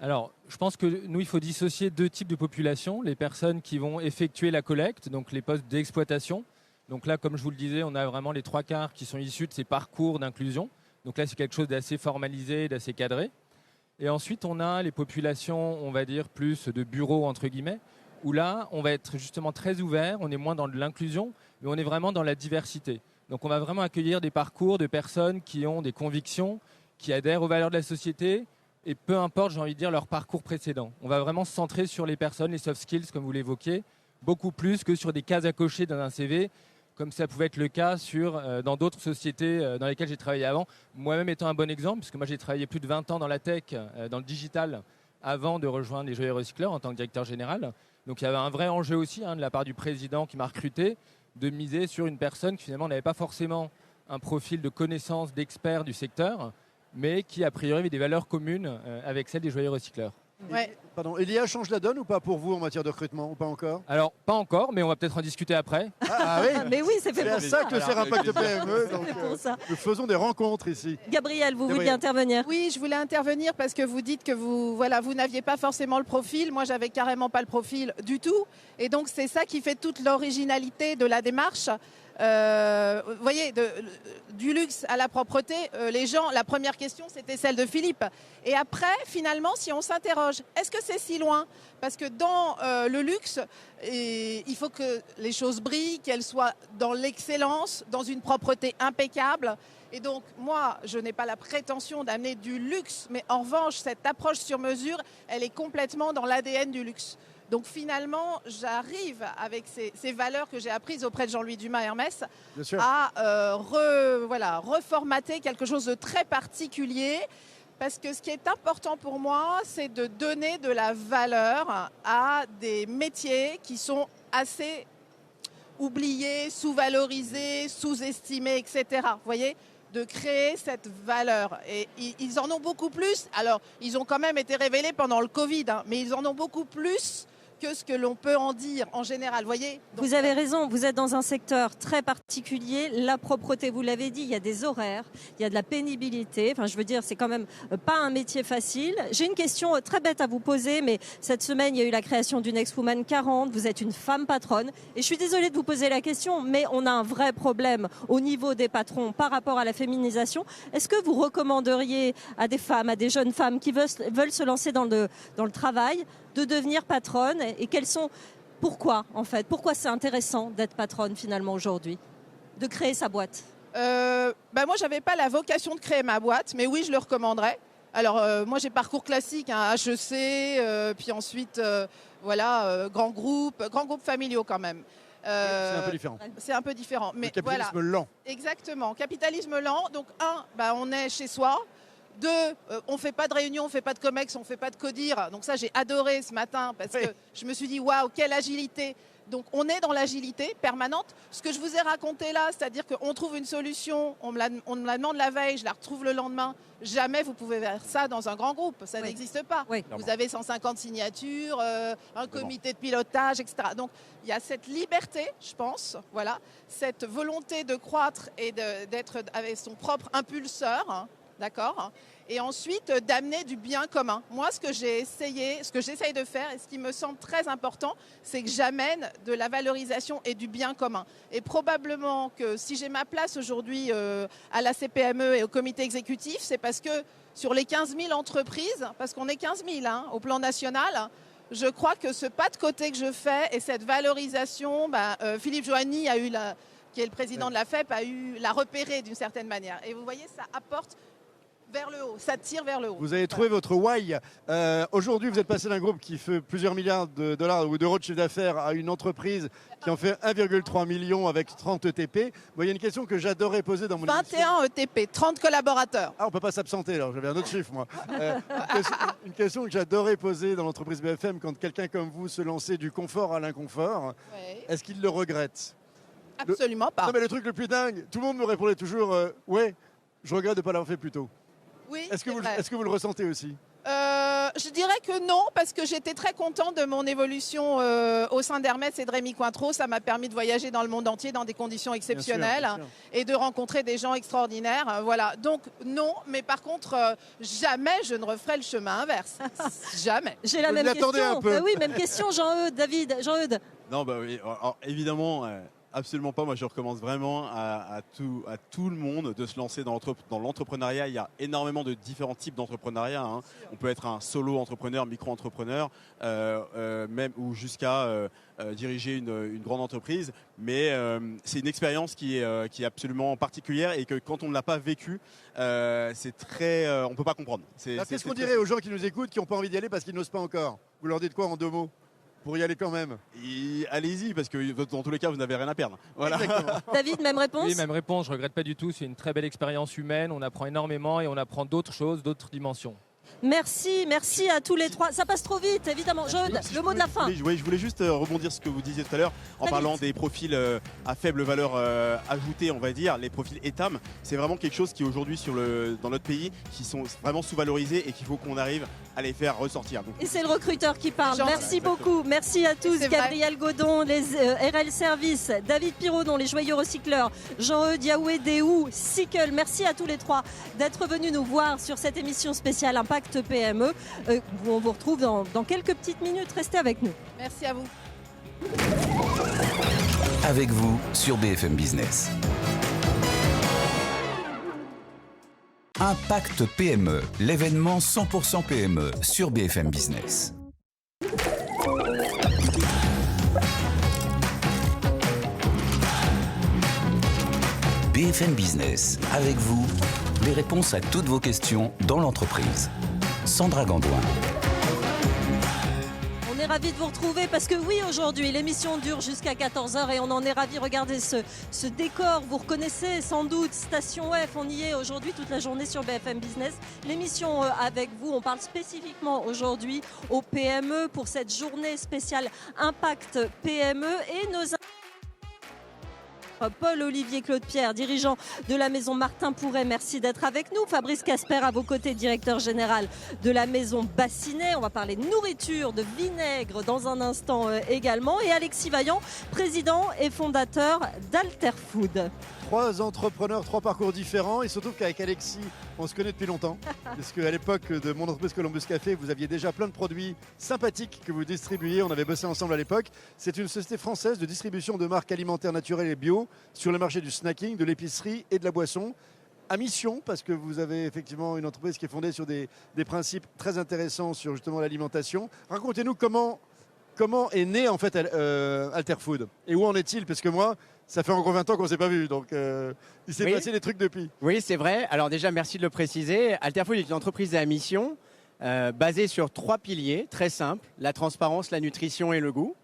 Alors, je pense que nous, il faut dissocier 2 types de populations. Les personnes qui vont effectuer la collecte, donc les postes d'exploitation. Donc là, comme je vous le disais, on a vraiment les 3/4 qui sont issus de ces parcours d'inclusion. Donc là, c'est quelque chose d'assez formalisé, d'assez cadré. Et ensuite, on a les populations, on va dire, plus de bureaux, entre guillemets, où là, on va être justement très ouvert, on est moins dans de l'inclusion, mais on est vraiment dans la diversité. Donc on va vraiment accueillir des parcours de personnes qui ont des convictions, qui adhèrent aux valeurs de la société, et peu importe, j'ai envie de dire, leur parcours précédent. On va vraiment se centrer sur les personnes, les soft skills, comme vous l'évoquiez, beaucoup plus que sur des cases à cocher dans un CV, comme ça pouvait être le cas dans d'autres sociétés dans lesquelles j'ai travaillé avant. Moi-même étant un bon exemple, puisque moi j'ai travaillé plus de 20 ans dans la tech, dans le digital, avant de rejoindre les joyeux recycleurs en tant que directeur général. Donc il y avait un vrai enjeu aussi de la part du président qui m'a recruté, de miser sur une personne qui finalement n'avait pas forcément un profil de connaissance, d'expert du secteur, mais qui a priori avait des valeurs communes avec celles des joyeux recycleurs. Ouais. Pardon, Elia change la donne ou pas pour vous en matière de recrutement ou pas encore? Alors, pas encore, mais on va peut-être en discuter après. Ah oui, Mais oui, c'est fait c'est pour à ça que sert Impact PME. Donc, C'est pour ça. nous faisons des rencontres ici. Gabriel, vous vouliez Gabriel. intervenir? Oui, je voulais intervenir parce que vous dites que vous n'aviez pas forcément le profil. Moi, j'avais carrément pas le profil du tout. Et donc, c'est ça qui fait toute l'originalité de la démarche. Vous voyez, du luxe à la propreté, les gens, la première question, c'était celle de Philippe. Et après, finalement, si on s'interroge, est-ce que c'est si loin? Parce que dans le luxe, il faut que les choses brillent, qu'elles soient dans l'excellence, dans une propreté impeccable. Et donc, moi, je n'ai pas la prétention d'amener du luxe, mais en revanche, cette approche sur mesure, elle est complètement dans l'ADN du luxe. Donc finalement, j'arrive avec ces valeurs que j'ai apprises auprès de Jean-Louis Dumas Hermès Bien sûr. à reformater quelque chose de très particulier. Parce que ce qui est important pour moi, c'est de donner de la valeur à des métiers qui sont assez oubliés, sous-valorisés, sous-estimés, etc. Vous voyez ? De créer cette valeur. Et ils en ont beaucoup plus. Alors, ils ont quand même été révélés pendant le Covid, mais ils en ont beaucoup plus que ce que l'on peut en dire en général. Voyez. Donc, vous avez raison, vous êtes dans un secteur très particulier. La propreté, vous l'avez dit, il y a des horaires, il y a de la pénibilité. Enfin, je veux dire, c'est quand même pas un métier facile. J'ai une question très bête à vous poser, mais cette semaine, il y a eu la création du Next Woman 40. Vous êtes une femme patronne. Et je suis désolée de vous poser la question, mais on a un vrai problème au niveau des patrons par rapport à la féminisation. Est-ce que vous recommanderiez à des femmes, à des jeunes femmes qui veulent se lancer dans le travail, de devenir patronne, et pourquoi en fait, pourquoi c'est intéressant d'être patronne finalement aujourd'hui, de créer sa boîte? Moi, j'avais pas la vocation de créer ma boîte, mais oui, je le recommanderais. Alors, moi, j'ai parcours classique, HEC, puis ensuite, grands groupes familiaux quand même. C'est un peu différent. C'est un peu différent. Mais Le capitalisme lent. Exactement, capitalisme lent. Donc, on est chez soi. 2, on ne fait pas de réunion, on ne fait pas de COMEX, on ne fait pas de CODIR. Donc ça, j'ai adoré ce matin parce que je me suis dit, waouh, quelle agilité. Donc on est dans l'agilité permanente. Ce que je vous ai raconté là, c'est-à-dire qu'on trouve une solution, on me la demande la veille, je la retrouve le lendemain. Jamais vous pouvez faire ça dans un grand groupe, ça n'existe pas. Oui. Vous avez 150 signatures, un comité de pilotage, etc. Donc il y a cette liberté, je pense, cette volonté de croître et d'être avec son propre impulseur. D'accord. Et ensuite, d'amener du bien commun. Moi, ce que j'essaye de faire, et ce qui me semble très important, c'est que j'amène de la valorisation et du bien commun. Et probablement que si j'ai ma place aujourd'hui à la CPME et au comité exécutif, c'est parce que sur les 15 000 entreprises, parce qu'on est 15 000 au plan national, je crois que ce pas de côté que je fais et cette valorisation, Philippe Joanny qui est le président de la FEP, l'a repéré d'une certaine manière. Et vous voyez, ça apporte vers le haut, ça tire vers le haut. Vous avez trouvé votre why. Aujourd'hui, vous êtes passé d'un groupe qui fait plusieurs milliards de dollars ou d'euros de chiffre d'affaires à une entreprise qui en fait 1,3 million avec 30 ETP. Il y a une question que j'adorais poser dans mon émission. 21 ETP, 30 collaborateurs. Ah, on ne peut pas s'absenter, alors j'avais un autre chiffre, moi. Une question que j'adorais poser dans l'entreprise BFM quand quelqu'un comme vous se lançait du confort à l'inconfort. Oui. Est-ce qu'il le regrette? Absolument pas. Non, mais le truc le plus dingue, tout le monde me répondait toujours ouais, je regrette de ne pas l'avoir fait plus tôt. Oui, Est-ce que vous le ressentez aussi? Je dirais que non, parce que j'étais très contente de mon évolution au sein d'Hermès et de Rémy Cointreau. Ça m'a permis de voyager dans le monde entier dans des conditions exceptionnelles bien sûr. Et de rencontrer des gens extraordinaires. Donc non, mais par contre, jamais je ne referai le chemin inverse. Jamais. J'ai la Vous même m'y attendez question. un peu. Oui, même question, Jean-Eudes, David. Jean-Eudes. Non, oui. Alors, évidemment, Absolument pas. Moi, je recommence vraiment à tout le monde de se lancer dans l'entrepreneuriat. Il y a énormément de différents types d'entrepreneuriat, hein. On peut être un solo entrepreneur, micro-entrepreneur, même ou jusqu'à diriger une grande entreprise. Mais c'est une expérience qui est absolument particulière et que quand on ne l'a pas vécu, c'est très, on peut pas comprendre. Qu'est-ce qu'on dirait aux gens qui nous écoutent, qui n'ont pas envie d'y aller parce qu'ils n'osent pas encore? Vous leur dites quoi en 2 mots pour y aller quand même? Allez-y, parce que dans tous les cas, vous n'avez rien à perdre. Voilà. David, même réponse? Oui, même réponse, je ne regrette pas du tout. C'est une très belle expérience humaine, on apprend énormément et on apprend d'autres choses, d'autres dimensions. Merci à tous les trois. Ça passe trop vite, évidemment. Jaude, le mot de la fin. Oui, je voulais juste rebondir sur ce que vous disiez tout à l'heure en parlant des profils à faible valeur ajoutée, on va dire, les profils ETAM. C'est vraiment quelque chose qui aujourd'hui dans notre pays, qui sont vraiment sous-valorisés et qu'il faut qu'on arrive à les faire ressortir. Donc, et c'est le recruteur qui parle. Jean, merci beaucoup. Merci à tous. C'est Gabriel Godon, les RL Service, David Pirodon, les joyeux recycleurs, Jean-Eudes Yaoué, Déou, Sickle. Merci à tous les trois d'être venus nous voir sur cette émission spéciale Impact PME. Où on vous retrouve dans quelques petites minutes. Restez avec nous. Merci à vous. Avec vous sur BFM Business. Impact PME, l'événement 100% PME sur BFM Business. BFM Business, avec vous, les réponses à toutes vos questions dans l'entreprise. Sandra Gandouin. On est ravis de vous retrouver parce que oui, aujourd'hui, l'émission dure jusqu'à 14h et on en est ravis. Regardez ce décor, vous reconnaissez sans doute Station F, on y est aujourd'hui toute la journée sur BFM Business. L'émission avec vous, on parle spécifiquement aujourd'hui aux PME pour cette journée spéciale Impact PME et nos Paul-Olivier Claude-Pierre, dirigeant de la maison Martin Pourret, merci d'être avec nous. Fabrice Casper à vos côtés, directeur général de la maison Bassinet. On va parler de nourriture, de vinaigre dans un instant également. Et Alexis Vaillant, président et fondateur d'Alterfood. 3 entrepreneurs, 3 parcours différents et surtout qu'avec Alexis, on se connaît depuis longtemps. Parce qu'à l'époque de mon entreprise Columbus Café, vous aviez déjà plein de produits sympathiques que vous distribuiez. On avait bossé ensemble à l'époque. C'est une société française de distribution de marques alimentaires naturelles et bio sur le marché du snacking, de l'épicerie et de la boisson. À mission, parce que vous avez effectivement une entreprise qui est fondée sur des principes très intéressants sur justement l'alimentation. Racontez-nous comment est né en fait Alterfood et où en est-il? Parce que moi, ça fait encore 20 ans qu'on ne s'est pas vu, donc il s'est passé des trucs depuis. Oui, c'est vrai. Alors déjà, merci de le préciser. Alterfood est une entreprise à mission basée sur 3 piliers très simples, la transparence, la nutrition et le goût.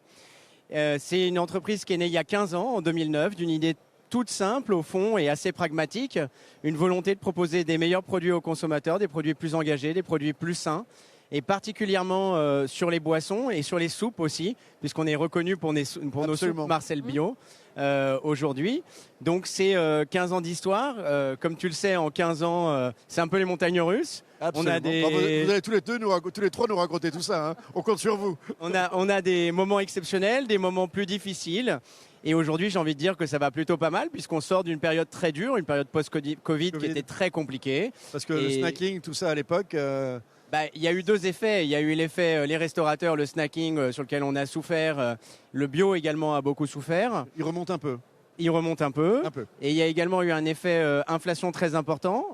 C'est une entreprise qui est née il y a 15 ans, en 2009, d'une idée toute simple au fond et assez pragmatique, une volonté de proposer des meilleurs produits aux consommateurs, des produits plus engagés, des produits plus sains, et particulièrement sur les boissons et sur les soupes aussi, puisqu'on est reconnu pour nos soupes Marcel Bio aujourd'hui. Donc c'est 15 ans d'histoire. Comme tu le sais, en 15 ans, c'est un peu les montagnes russes. Absolument. Vous allez tous les trois nous raconter tout ça, hein. On compte sur vous. On a des moments exceptionnels, des moments plus difficiles. Et aujourd'hui, j'ai envie de dire que ça va plutôt pas mal, puisqu'on sort d'une période très dure, une période post-Covid qui était très compliquée. Parce que le snacking, tout ça à l'époque... il y a eu 2 effets. Il y a eu l'effet les restaurateurs, le snacking sur lequel on a souffert. Le bio également a beaucoup souffert. Il remonte un peu. Et il y a également eu un effet inflation très important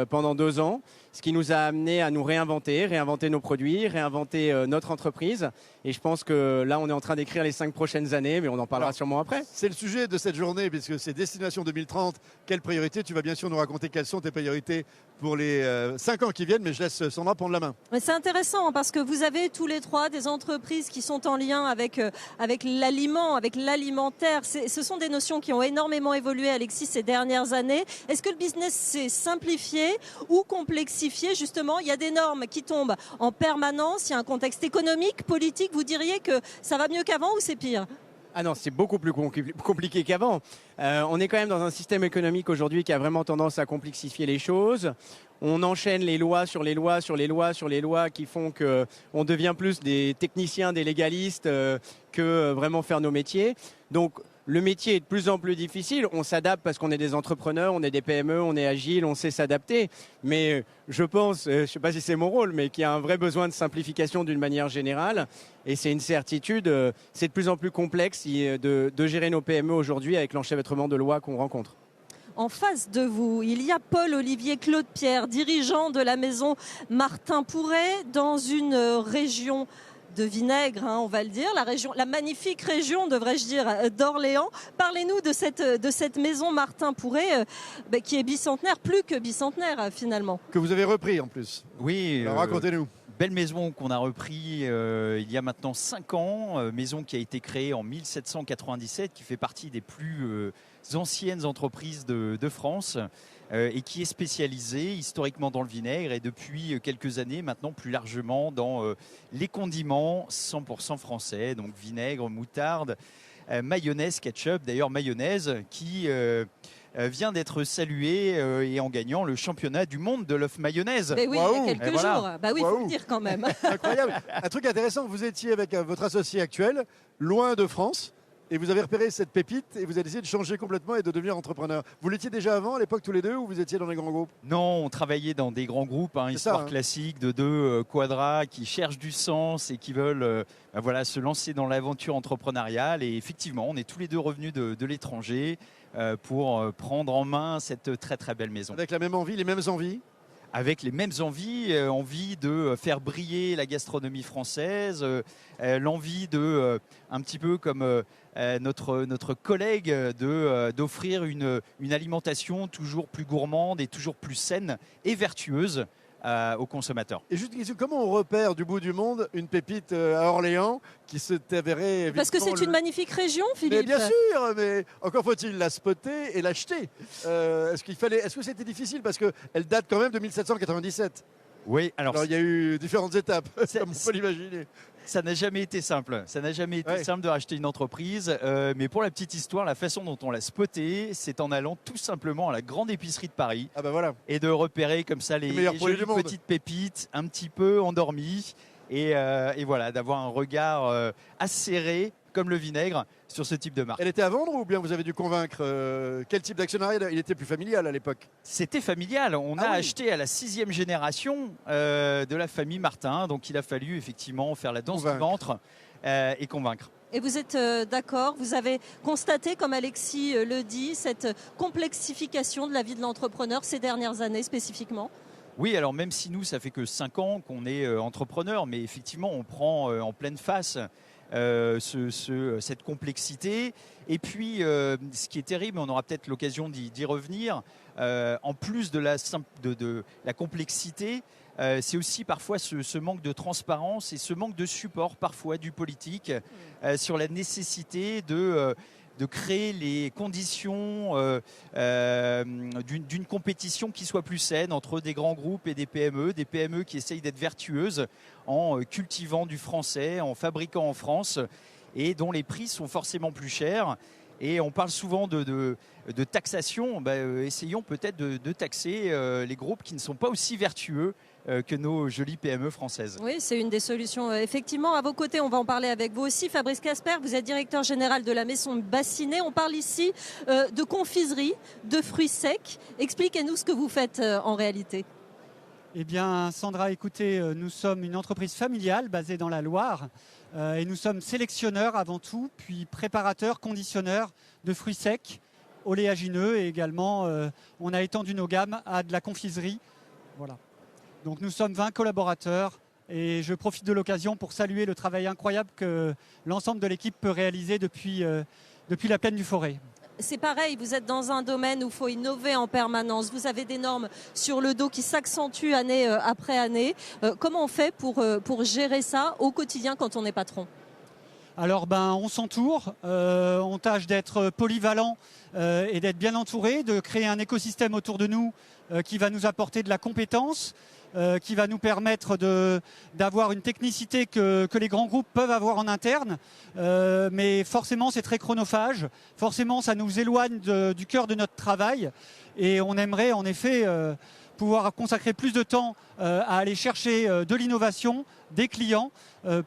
pendant 2 ans, ce qui nous a amené à nous réinventer nos produits, réinventer notre entreprise. Et je pense que là, on est en train d'écrire les 5 prochaines années, mais on en parlera sûrement après. C'est le sujet de cette journée, puisque c'est Destination 2030. Quelles priorités? Tu vas bien sûr nous raconter quelles sont tes priorités pour les 5 ans qui viennent, mais je laisse Sandra prendre la main. C'est intéressant parce que vous avez tous les 3 des entreprises qui sont en lien avec l'aliment, avec l'alimentaire. Ce sont des notions qui ont énormément évolué, Alexis, ces dernières années. Est-ce que le business s'est simplifié ou complexifié? Justement, il y a des normes qui tombent en permanence, il y a un contexte économique, politique. Vous diriez que ça va mieux qu'avant ou c'est pire? Ah non, c'est beaucoup plus compliqué qu'avant. On est quand même dans un système économique aujourd'hui qui a vraiment tendance à complexifier les choses. On enchaîne les lois sur les lois sur les lois sur les lois qui font qu'on devient plus des techniciens, des légalistes que vraiment faire nos métiers. Donc le métier est de plus en plus difficile. On s'adapte parce qu'on est des entrepreneurs, on est des PME, on est agile, on sait s'adapter. Mais je pense, je ne sais pas si c'est mon rôle, mais qu'il y a un vrai besoin de simplification d'une manière générale. Et c'est une certitude, c'est de plus en plus complexe de gérer nos PME aujourd'hui avec l'enchevêtrement de lois qu'on rencontre. En face de vous, il y a Paul-Olivier Claude-Pierre, dirigeant de la maison Martin Pourret, dans une région de vinaigre, on va le dire, la magnifique région, devrais-je dire, d'Orléans. Parlez-nous de cette maison Martin Pourret, qui est bicentenaire, plus que bicentenaire finalement. Que vous avez repris en plus. Oui. Alors racontez-nous. Belle maison qu'on a repris il y a maintenant 5 ans, maison qui a été créée en 1797, qui fait partie des plus anciennes entreprises de France et qui est spécialisée historiquement dans le vinaigre et depuis quelques années maintenant plus largement dans les condiments 100% français, donc vinaigre, moutarde, mayonnaise, ketchup, d'ailleurs mayonnaise qui vient d'être saluée et en gagnant le championnat du monde de l'œuf mayonnaise. Mais oui, il y a quelques jours. Bah oui, il faut le dire quand même. Incroyable. Un truc intéressant, vous étiez avec votre associé actuel, loin de France, et vous avez repéré cette pépite et vous avez décidé de changer complètement et de devenir entrepreneur. Vous l'étiez déjà avant, à l'époque, tous les deux, ou vous étiez dans les grands groupes? Non, on travaillait dans des grands groupes, histoire classique de deux quadras qui cherchent du sens et qui veulent se lancer dans l'aventure entrepreneuriale. Et effectivement, on est tous les deux revenus de l'étranger pour prendre en main cette très très belle maison. Avec la même envie, les mêmes envies? Avec les mêmes envies, envie de faire briller la gastronomie française, l'envie de, un petit peu comme notre collègue, d'offrir une alimentation toujours plus gourmande et toujours plus saine et vertueuse aux consommateurs. Et juste une question, comment on repère du bout du monde une pépite à Orléans qui s'est avérée... Parce que c'est une magnifique région, Philippe. Mais bien sûr, mais encore faut-il la spotter et l'acheter. Est-ce que c'était difficile parce qu'elle date quand même de 1797? Oui, alors il y a eu différentes étapes, comme on peut l'imaginer. Ça n'a jamais été simple. Ça n'a jamais été simple de racheter une entreprise. Mais pour la petite histoire, la façon dont on l'a spoté, c'est en allant tout simplement à la grande épicerie de Paris. Et de repérer comme ça les jolies petites pépites, un petit peu endormies. Et voilà, d'avoir un regard acéré, comme le vinaigre, sur ce type de marque. Elle était à vendre ou bien vous avez dû convaincre quel type d'actionnariat? Il était plus familial à l'époque? C'était familial. On a acheté à la 6e génération de la famille Martin. Donc il a fallu effectivement faire la danse du ventre et convaincre. Et vous êtes d'accord, vous avez constaté, comme Alexis le dit, cette complexification de la vie de l'entrepreneur ces dernières années spécifiquement? Oui, alors même si nous, ça fait que 5 ans qu'on est entrepreneur, mais effectivement, on prend en pleine face cette complexité. Et puis, ce qui est terrible, on aura peut-être l'occasion d'y revenir, en plus de la complexité, c'est aussi parfois ce manque de transparence et ce manque de support parfois du politique sur la nécessité de créer les conditions d'une compétition qui soit plus saine entre des grands groupes et des PME qui essayent d'être vertueuses en cultivant du français, en fabriquant en France et dont les prix sont forcément plus chers. Et on parle souvent de taxation, essayons peut-être de taxer les groupes qui ne sont pas aussi vertueux que nos jolies PME françaises. Oui, c'est une des solutions. Effectivement, à vos côtés, on va en parler avec vous aussi. Fabrice Casper, vous êtes directeur général de la maison Bassinet. On parle ici de confiserie, de fruits secs. Expliquez-nous ce que vous faites en réalité. Eh bien, Sandra, écoutez, nous sommes une entreprise familiale basée dans la Loire et nous sommes sélectionneurs avant tout, puis préparateurs, conditionneurs de fruits secs, oléagineux et également on a étendu nos gammes à de la confiserie. Voilà. Donc nous sommes 20 collaborateurs et je profite de l'occasion pour saluer le travail incroyable que l'ensemble de l'équipe peut réaliser depuis la plaine du Forêt. C'est pareil, vous êtes dans un domaine où il faut innover en permanence. Vous avez des normes sur le dos qui s'accentuent année après année. Comment on fait pour gérer ça au quotidien quand on est patron ? Alors on s'entoure, on tâche d'être polyvalent et d'être bien entouré, de créer un écosystème autour de nous qui va nous apporter de la compétence, qui va nous permettre d'avoir une technicité que les grands groupes peuvent avoir en interne. Mais forcément, c'est très chronophage. Forcément, ça nous éloigne du cœur de notre travail. Et on aimerait en effet pouvoir consacrer plus de temps à aller chercher de l'innovation, des clients,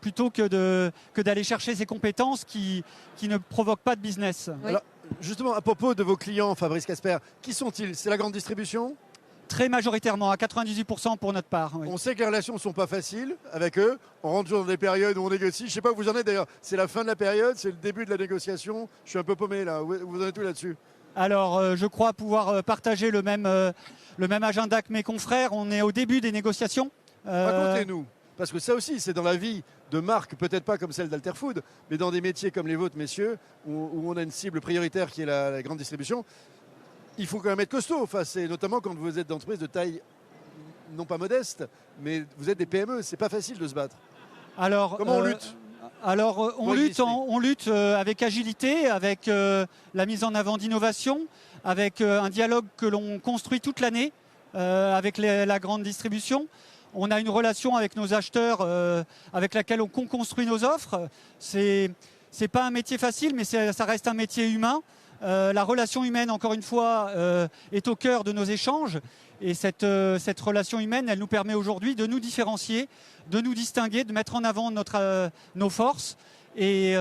plutôt que d'aller chercher ces compétences qui ne provoquent pas de business. Oui. Alors, justement, à propos de vos clients, Fabrice Casper, qui sont-ils? C'est la grande distribution? Très majoritairement, à 98% pour notre part. Oui. On sait que les relations ne sont pas faciles avec eux. On rentre toujours dans des périodes où on négocie. Je ne sais pas où vous en êtes d'ailleurs. C'est la fin de la période, c'est le début de la négociation. Je suis un peu paumé là. Vous en êtes où là-dessus? Alors, je crois pouvoir partager le même agenda que mes confrères. On est au début des négociations. Racontez-nous. Parce que ça aussi, c'est dans la vie de marques, peut-être pas comme celle d'Alterfood, mais dans des métiers comme les vôtres, messieurs, où on a une cible prioritaire qui est la grande distribution. Il faut quand même être costaud. Enfin, c'est notamment quand vous êtes d'entreprise de taille, non pas modeste, mais vous êtes des PME. C'est pas facile de se battre. Alors, comment on lutte? Alors, on lutte avec agilité, avec la mise en avant d'innovation, avec un dialogue que l'on construit toute l'année avec la grande distribution. On a une relation avec nos acheteurs avec laquelle on construit nos offres. C'est pas un métier facile, mais ça reste un métier humain. La relation humaine, encore une fois, est au cœur de nos échanges. Et cette relation humaine, elle nous permet aujourd'hui de nous différencier, de nous distinguer, de mettre en avant nos forces. Et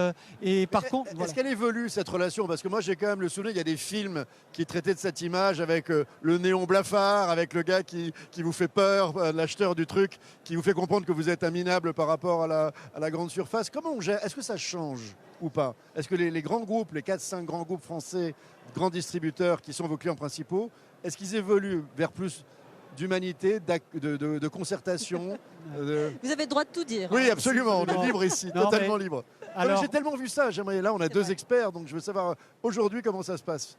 par contre, est-ce qu'elle évolue cette relation? Parce que moi j'ai quand même le souvenir, il y a des films qui traitaient de cette image avec le néon blafard, avec le gars qui vous fait peur, l'acheteur du truc, qui vous fait comprendre que vous êtes un minable par rapport à la grande surface. Comment on gère? Est-ce que ça change ou pas? Est-ce que les grands groupes, les 4-5 grands groupes français, grands distributeurs qui sont vos clients principaux, est-ce qu'ils évoluent vers plus d'humanité, de concertation? Vous avez le droit de tout dire. Oui, absolument, on est libre ici, totalement libre. Alors, j'ai tellement vu ça, là on a deux experts, donc je veux savoir aujourd'hui comment ça se passe.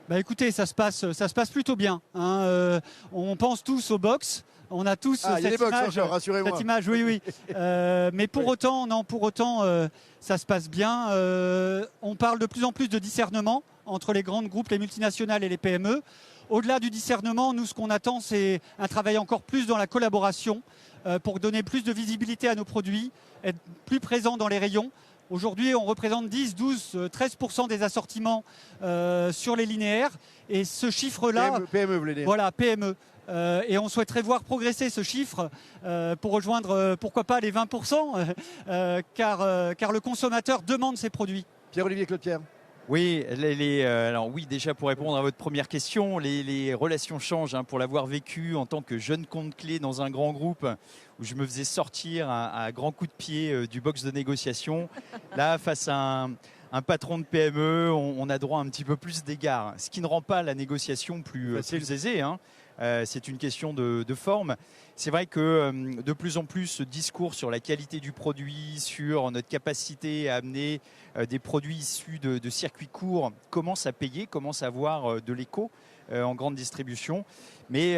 Bah écoutez, ça se passe plutôt bien. Hein. On pense tous aux box. On a tous cette image, rassurez-moi. cette image, oui. Mais pour autant, ça se passe bien. On parle de plus en plus de discernement entre les grands groupes, les multinationales et les PME. Au-delà du discernement, nous, ce qu'on attend, c'est un travail encore plus dans la collaboration pour donner plus de visibilité à nos produits, être plus présents dans les rayons. Aujourd'hui, on représente 10, 12, 13% des assortiments sur les linéaires. Et ce chiffre-là... PME, vous voulez dire. Voilà, PME. Et on souhaiterait voir progresser ce chiffre pour rejoindre, pourquoi pas, les 20%, car le consommateur demande ces produits. Pierre-Olivier Claude-Pierre. Oui, alors oui, déjà pour répondre à votre première question, les relations changent. Pour l'avoir vécu en tant que jeune compte clé dans un grand groupe où je me faisais sortir à grands coups de pied du box de négociation. Là, face à un patron de PME, on a droit à un petit peu plus d'égards, ce qui ne rend pas la négociation plus aisée. C'est une question de forme. C'est vrai que de plus en plus, ce discours sur la qualité du produit, sur notre capacité à amener des produits issus de circuits courts commence à payer, commence à avoir de l'écho en grande distribution. Mais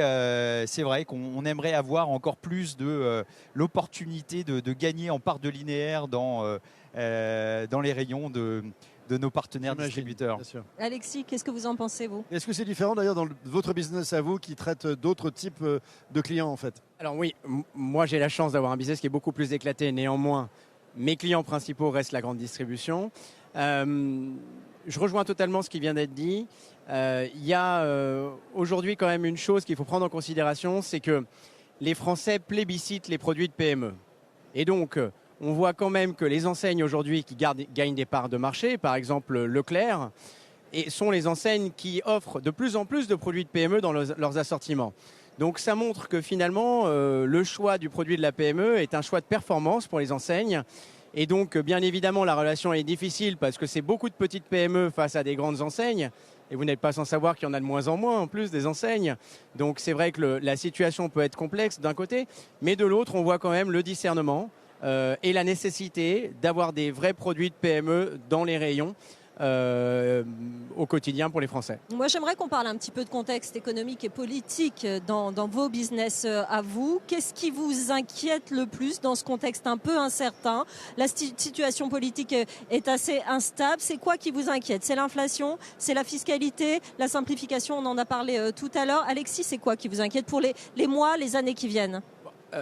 c'est vrai qu'on aimerait avoir encore plus de l'opportunité de gagner en part de linéaire dans les rayons de nos partenaires distributeurs. Alexis, qu'est-ce que vous en pensez, vous? Est-ce que c'est différent d'ailleurs dans votre business à vous qui traite d'autres types de clients en fait? Alors oui, moi j'ai la chance d'avoir un business qui est beaucoup plus éclaté. Néanmoins, mes clients principaux restent la grande distribution. Je rejoins totalement ce qui vient d'être dit. Il y a aujourd'hui quand même une chose qu'il faut prendre en considération, c'est que les Français plébiscitent les produits de PME. Et donc, on voit quand même que les enseignes aujourd'hui qui gagnent des parts de marché, par exemple Leclerc, sont les enseignes qui offrent de plus en plus de produits de PME dans leurs assortiments. Donc ça montre que finalement, le choix du produit de la PME est un choix de performance pour les enseignes. Et donc, bien évidemment, la relation est difficile parce que c'est beaucoup de petites PME face à des grandes enseignes. Et vous n'êtes pas sans savoir qu'il y en a de moins en moins en plus des enseignes. Donc c'est vrai que la situation peut être complexe d'un côté, mais de l'autre, on voit quand même le discernement et la nécessité d'avoir des vrais produits de PME dans les rayons au quotidien pour les Français. Moi, j'aimerais qu'on parle un petit peu de contexte économique et politique dans vos business à vous. Qu'est-ce qui vous inquiète le plus dans ce contexte un peu incertain? La situation politique est assez instable. C'est quoi qui vous inquiète? C'est l'inflation? C'est la fiscalité? La simplification? On en a parlé tout à l'heure. Alexis, c'est quoi qui vous inquiète pour les mois, les années qui viennent?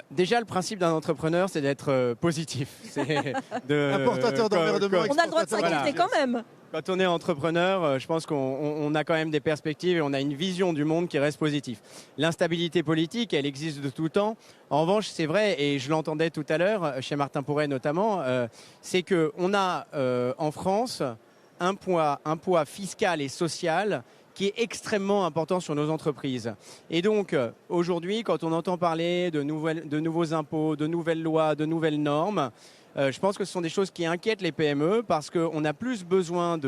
Déjà, le principe d'un entrepreneur, c'est d'être positif. C'est importateur d'emmerdement. On a le droit de s'inquiéter quand même. Quand on est entrepreneur, je pense qu'on a quand même des perspectives et on a une vision du monde qui reste positive. L'instabilité politique, elle existe de tout temps. En revanche, c'est vrai, et je l'entendais tout à l'heure, chez Martin Porret notamment, c'est qu'on a en France un poids fiscal et social qui est extrêmement important sur nos entreprises. Et donc, aujourd'hui, quand on entend parler de nouveaux impôts, de nouvelles lois, de nouvelles normes, je pense que ce sont des choses qui inquiètent les PME parce qu'on a plus besoin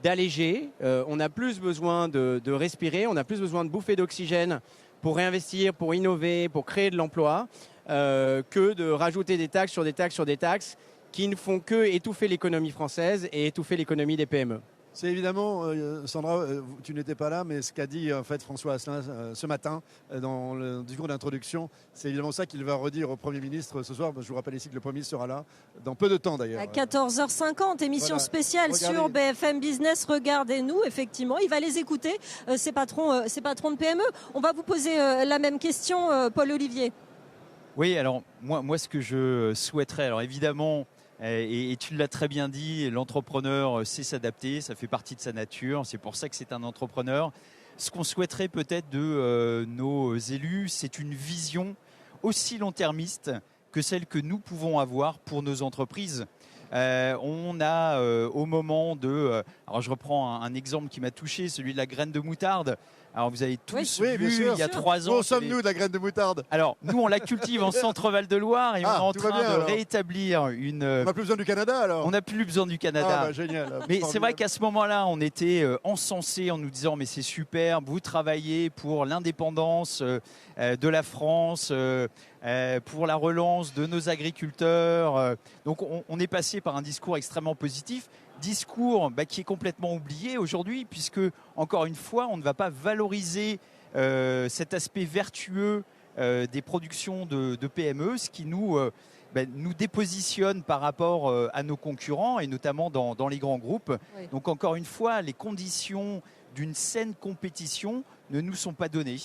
d'alléger, on a plus besoin de respirer, on a plus besoin de bouffer d'oxygène pour réinvestir, pour innover, pour créer de l'emploi, que de rajouter des taxes sur des taxes sur des taxes qui ne font que étouffer l'économie française et étouffer l'économie des PME. C'est évidemment, Sandra, tu n'étais pas là, mais ce qu'a dit en fait François Asselin ce matin dans le discours d'introduction, c'est évidemment ça qu'il va redire au Premier ministre ce soir. Je vous rappelle ici que le Premier ministre sera là dans peu de temps d'ailleurs. À 14h50, émission spéciale sur BFM Business. Regardez-nous, effectivement, il va les écouter, ces patrons de PME. On va vous poser la même question, Paul-Olivier. Oui, alors moi ce que je souhaiterais, alors évidemment, et tu l'as très bien dit, l'entrepreneur sait s'adapter, ça fait partie de sa nature, c'est pour ça que c'est un entrepreneur. Ce qu'on souhaiterait peut-être de nos élus, c'est une vision aussi long-termiste que celle que nous pouvons avoir pour nos entreprises. On a au moment de... alors je reprends un exemple qui m'a touché, celui de la graine de moutarde. Alors vous avez tous vu il y a 3 ans... Où sommes-nous de la graine de moutarde? Alors nous on la cultive en centre-Val de Loire et on est en train de rétablir une... On n'a plus besoin du Canada alors? On n'a plus besoin du Canada. Génial. Mais c'est vrai qu'à ce moment-là on était encensés en nous disant mais c'est super, vous travaillez pour l'indépendance de la France, pour la relance de nos agriculteurs. Donc on est passé par un discours extrêmement positif. Discours qui est complètement oublié aujourd'hui puisque, encore une fois, on ne va pas valoriser cet aspect vertueux des productions de PME, ce qui nous dépositionne par rapport à nos concurrents et notamment dans les grands groupes. Oui. Donc encore une fois, les conditions d'une saine compétition ne nous sont pas données.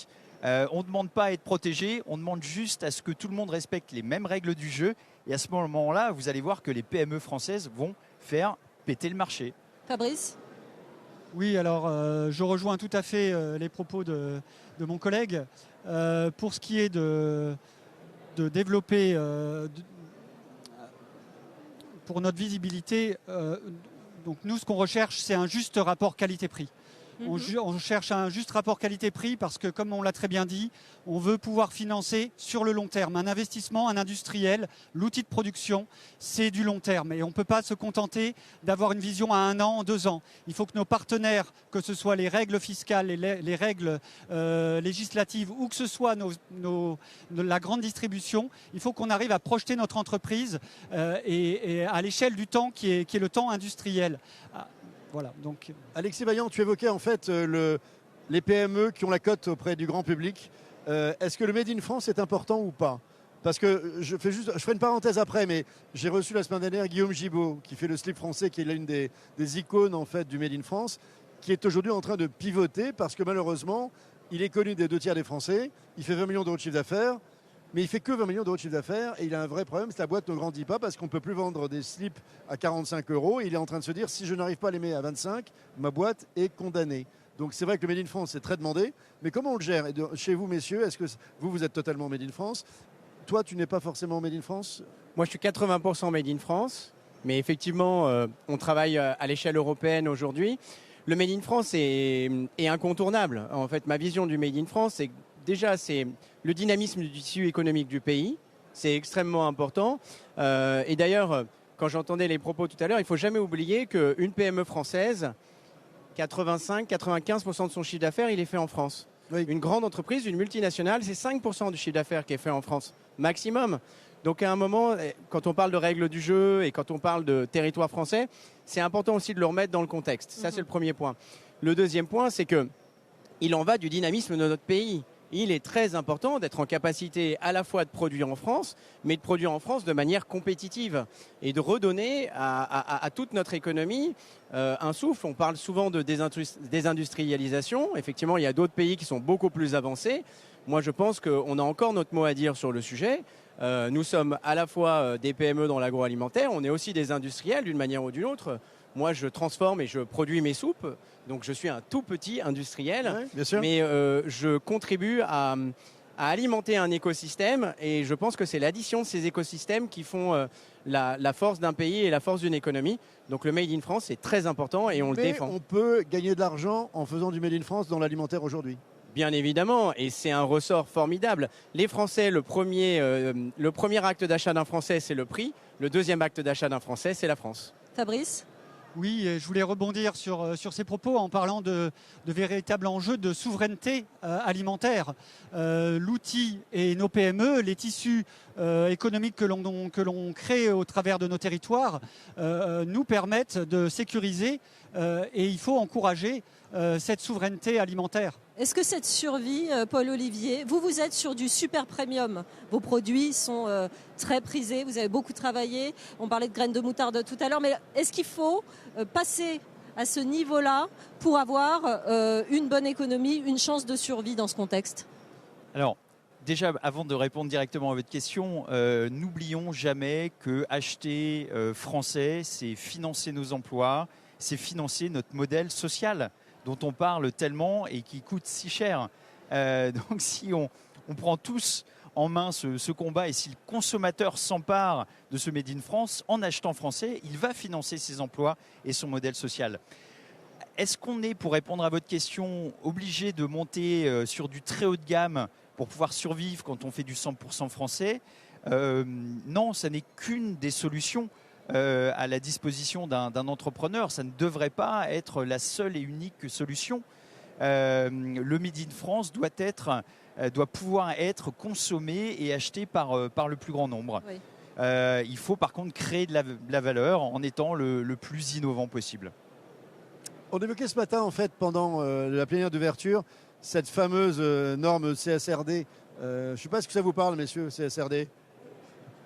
On ne demande pas à être protégé, on demande juste à ce que tout le monde respecte les mêmes règles du jeu. Et à ce moment-là, vous allez voir que les PME françaises vont faire péter le marché. Fabrice ? Oui, alors je rejoins tout à fait les propos de mon collègue. Pour ce qui est de développer pour notre visibilité, donc nous ce qu'on recherche c'est un juste rapport qualité-prix. On cherche un juste rapport qualité-prix parce que, comme on l'a très bien dit, on veut pouvoir financer sur le long terme. Un investissement, un industriel, l'outil de production, c'est du long terme. Et on ne peut pas se contenter d'avoir une vision à 1 an, 2 ans. Il faut que nos partenaires, que ce soit les règles fiscales, les règles législatives ou que ce soit la grande distribution, il faut qu'on arrive à projeter notre entreprise et à l'échelle du temps qui est le temps industriel. Voilà, donc... Alexis Vaillant, tu évoquais en fait les PME qui ont la cote auprès du grand public. Est-ce que le Made in France est important ou pas? Parce que je ferai une parenthèse après, mais j'ai reçu la semaine dernière Guillaume Gibault, qui fait le slip français, qui est l'une des icônes en fait du Made in France, qui est aujourd'hui en train de pivoter parce que malheureusement, il est connu des 2 tiers des Français, il fait 20 millions d'euros de chiffre d'affaires, mais il fait que 20 millions d'euros de chiffre d'affaires et il a un vrai problème, c'est que la boîte ne grandit pas parce qu'on ne peut plus vendre des slips à 45 euros. Et il est en train de se dire, si je n'arrive pas à les mettre à 25, ma boîte est condamnée. Donc c'est vrai que le Made in France, c'est très demandé, mais comment on le gère? Et chez vous, messieurs, est-ce que vous êtes totalement Made in France? Toi, tu n'es pas forcément Made in France? Moi, je suis 80% Made in France, mais effectivement, on travaille à l'échelle européenne aujourd'hui. Le Made in France est incontournable. En fait, ma vision du Made in France, c'est déjà, c'est le dynamisme du tissu économique du pays. C'est extrêmement important. Et d'ailleurs, quand j'entendais les propos tout à l'heure, il ne faut jamais oublier qu'une PME française, 85-95% de son chiffre d'affaires, il est fait en France. Oui. Une grande entreprise, une multinationale, c'est 5% du chiffre d'affaires qui est fait en France, maximum. Donc à un moment, quand on parle de règles du jeu et quand on parle de territoire français, c'est important aussi de le remettre dans le contexte. Ça, c'est le premier point. Le deuxième point, c'est qu'il en va du dynamisme de notre pays. Il est très important d'être en capacité à la fois de produire en France, mais de produire en France de manière compétitive et de redonner à toute notre économie un souffle. On parle souvent de désindustrialisation. Effectivement, il y a d'autres pays qui sont beaucoup plus avancés. Moi, je pense qu'on a encore notre mot à dire sur le sujet. Nous sommes à la fois des PME dans l'agroalimentaire, on est aussi des industriels d'une manière ou d'une autre. Moi, je transforme et je produis mes soupes. Donc, je suis un tout petit industriel. Ouais, bien sûr. Mais je contribue à alimenter un écosystème. Et je pense que c'est l'addition de ces écosystèmes qui font la force d'un pays et la force d'une économie. Donc, le Made in France, c'est très important et on le défend. On peut gagner de l'argent en faisant du Made in France dans l'alimentaire aujourd'hui. Bien évidemment, et c'est un ressort formidable. Les Français, le premier acte d'achat d'un Français, c'est le prix. Le deuxième acte d'achat d'un Français, c'est la France. Fabrice ? Oui, et je voulais rebondir sur ces propos en parlant de véritables enjeux de souveraineté alimentaire. L'outil et nos PME, les tissus économiques que l'on crée au travers de nos territoires nous permettent de sécuriser et il faut encourager cette souveraineté alimentaire. Est-ce que cette survie, Paul-Olivier, vous êtes sur du super premium. Vos produits sont très prisés, vous avez beaucoup travaillé. On parlait de graines de moutarde tout à l'heure, mais est-ce qu'il faut passer à ce niveau-là pour avoir une bonne économie, une chance de survie dans ce contexte ? Alors, déjà, avant de répondre directement à votre question, n'oublions jamais que acheter français, c'est financer nos emplois, c'est financer notre modèle social dont on parle tellement et qui coûte si cher. Donc si on prend tous en main ce combat et si le consommateur s'empare de ce Made in France en achetant français, il va financer ses emplois et son modèle social. Est-ce qu'on est, pour répondre à votre question, obligé de monter sur du très haut de gamme pour pouvoir survivre quand on fait du 100% français ? Non, ça n'est qu'une des solutions à la disposition d'un entrepreneur. Ça ne devrait pas être la seule et unique solution. Le Made in France doit pouvoir être consommé et acheté par le plus grand nombre. Oui. Il faut par contre créer de la valeur en étant le plus innovant possible. On évoquait ce matin, en fait, pendant la plénière d'ouverture, cette fameuse norme CSRD. Je ne sais pas ce que ça vous parle, messieurs, CSRD.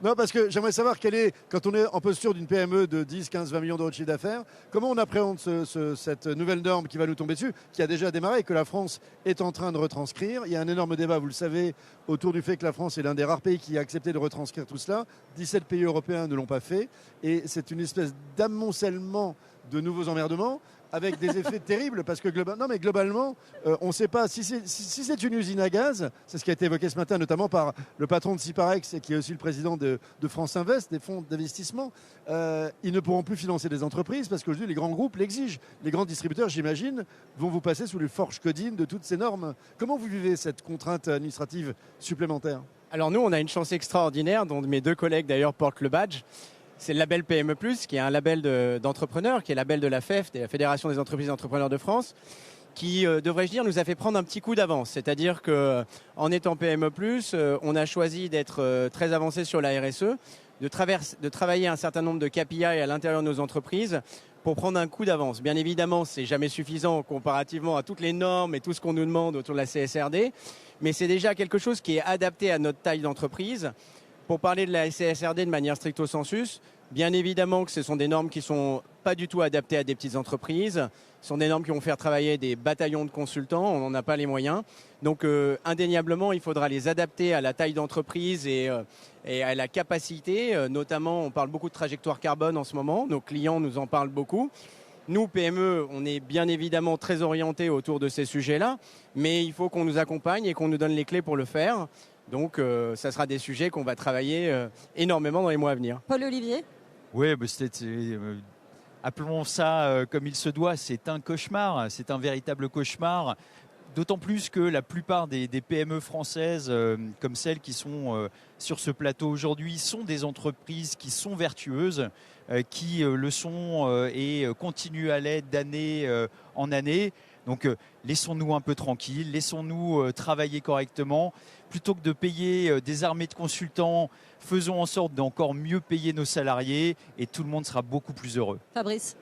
Non, parce que j'aimerais savoir quelle est, quand on est en posture d'une PME de 10, 15, 20 millions d'euros de chiffre d'affaires, comment on appréhende cette nouvelle norme qui va nous tomber dessus, qui a déjà démarré et que la France est en train de retranscrire. Il y a un énorme débat, vous le savez, autour du fait que la France est l'un des rares pays qui a accepté de retranscrire tout cela. 17 pays européens ne l'ont pas fait. Et c'est une espèce d'amoncellement de nouveaux emmerdements avec des effets terribles parce que globalement, on ne sait pas si c'est une usine à gaz, c'est ce qui a été évoqué ce matin notamment par le patron de Ciparex et qui est aussi le président de France Invest, des fonds d'investissement. Ils ne pourront plus financer des entreprises parce qu'aujourd'hui les grands groupes l'exigent. Les grands distributeurs, j'imagine, vont vous passer sous les forges codines de toutes ces normes. Comment vous vivez cette contrainte administrative supplémentaire ? Alors nous, on a une chance extraordinaire dont mes deux collègues d'ailleurs portent le badge. C'est le label PME+, qui est un label d'entrepreneurs, qui est le label de la FEF, de la Fédération des entreprises et entrepreneurs de France, qui, devrais-je dire, nous a fait prendre un petit coup d'avance. C'est-à-dire qu'en étant PME+, on a choisi d'être très avancé sur la RSE, de travailler un certain nombre de KPI à l'intérieur de nos entreprises pour prendre un coup d'avance. Bien évidemment, c'est jamais suffisant comparativement à toutes les normes et tout ce qu'on nous demande autour de la CSRD, mais c'est déjà quelque chose qui est adapté à notre taille d'entreprise. Pour parler de la CSRD de manière stricto sensus, bien évidemment que ce sont des normes qui ne sont pas du tout adaptées à des petites entreprises. Ce sont des normes qui vont faire travailler des bataillons de consultants, on n'en a pas les moyens. Donc indéniablement, il faudra les adapter à la taille d'entreprise et à la capacité. Notamment, on parle beaucoup de trajectoire carbone en ce moment, nos clients nous en parlent beaucoup. Nous, PME, on est bien évidemment très orientés autour de ces sujets-là, mais il faut qu'on nous accompagne et qu'on nous donne les clés pour le faire. Donc, ça sera des sujets qu'on va travailler énormément dans les mois à venir. Paul-Olivier ? Oui, appelons ça comme il se doit, c'est un cauchemar, c'est un véritable cauchemar. D'autant plus que la plupart des PME françaises, comme celles qui sont sur ce plateau aujourd'hui, sont des entreprises qui sont vertueuses, qui le sont et continuent à l'être d'année en année. Donc laissons-nous un peu tranquilles, laissons-nous travailler correctement. Plutôt que de payer des armées de consultants, faisons en sorte d'encore mieux payer nos salariés et tout le monde sera beaucoup plus heureux. Fabrice ?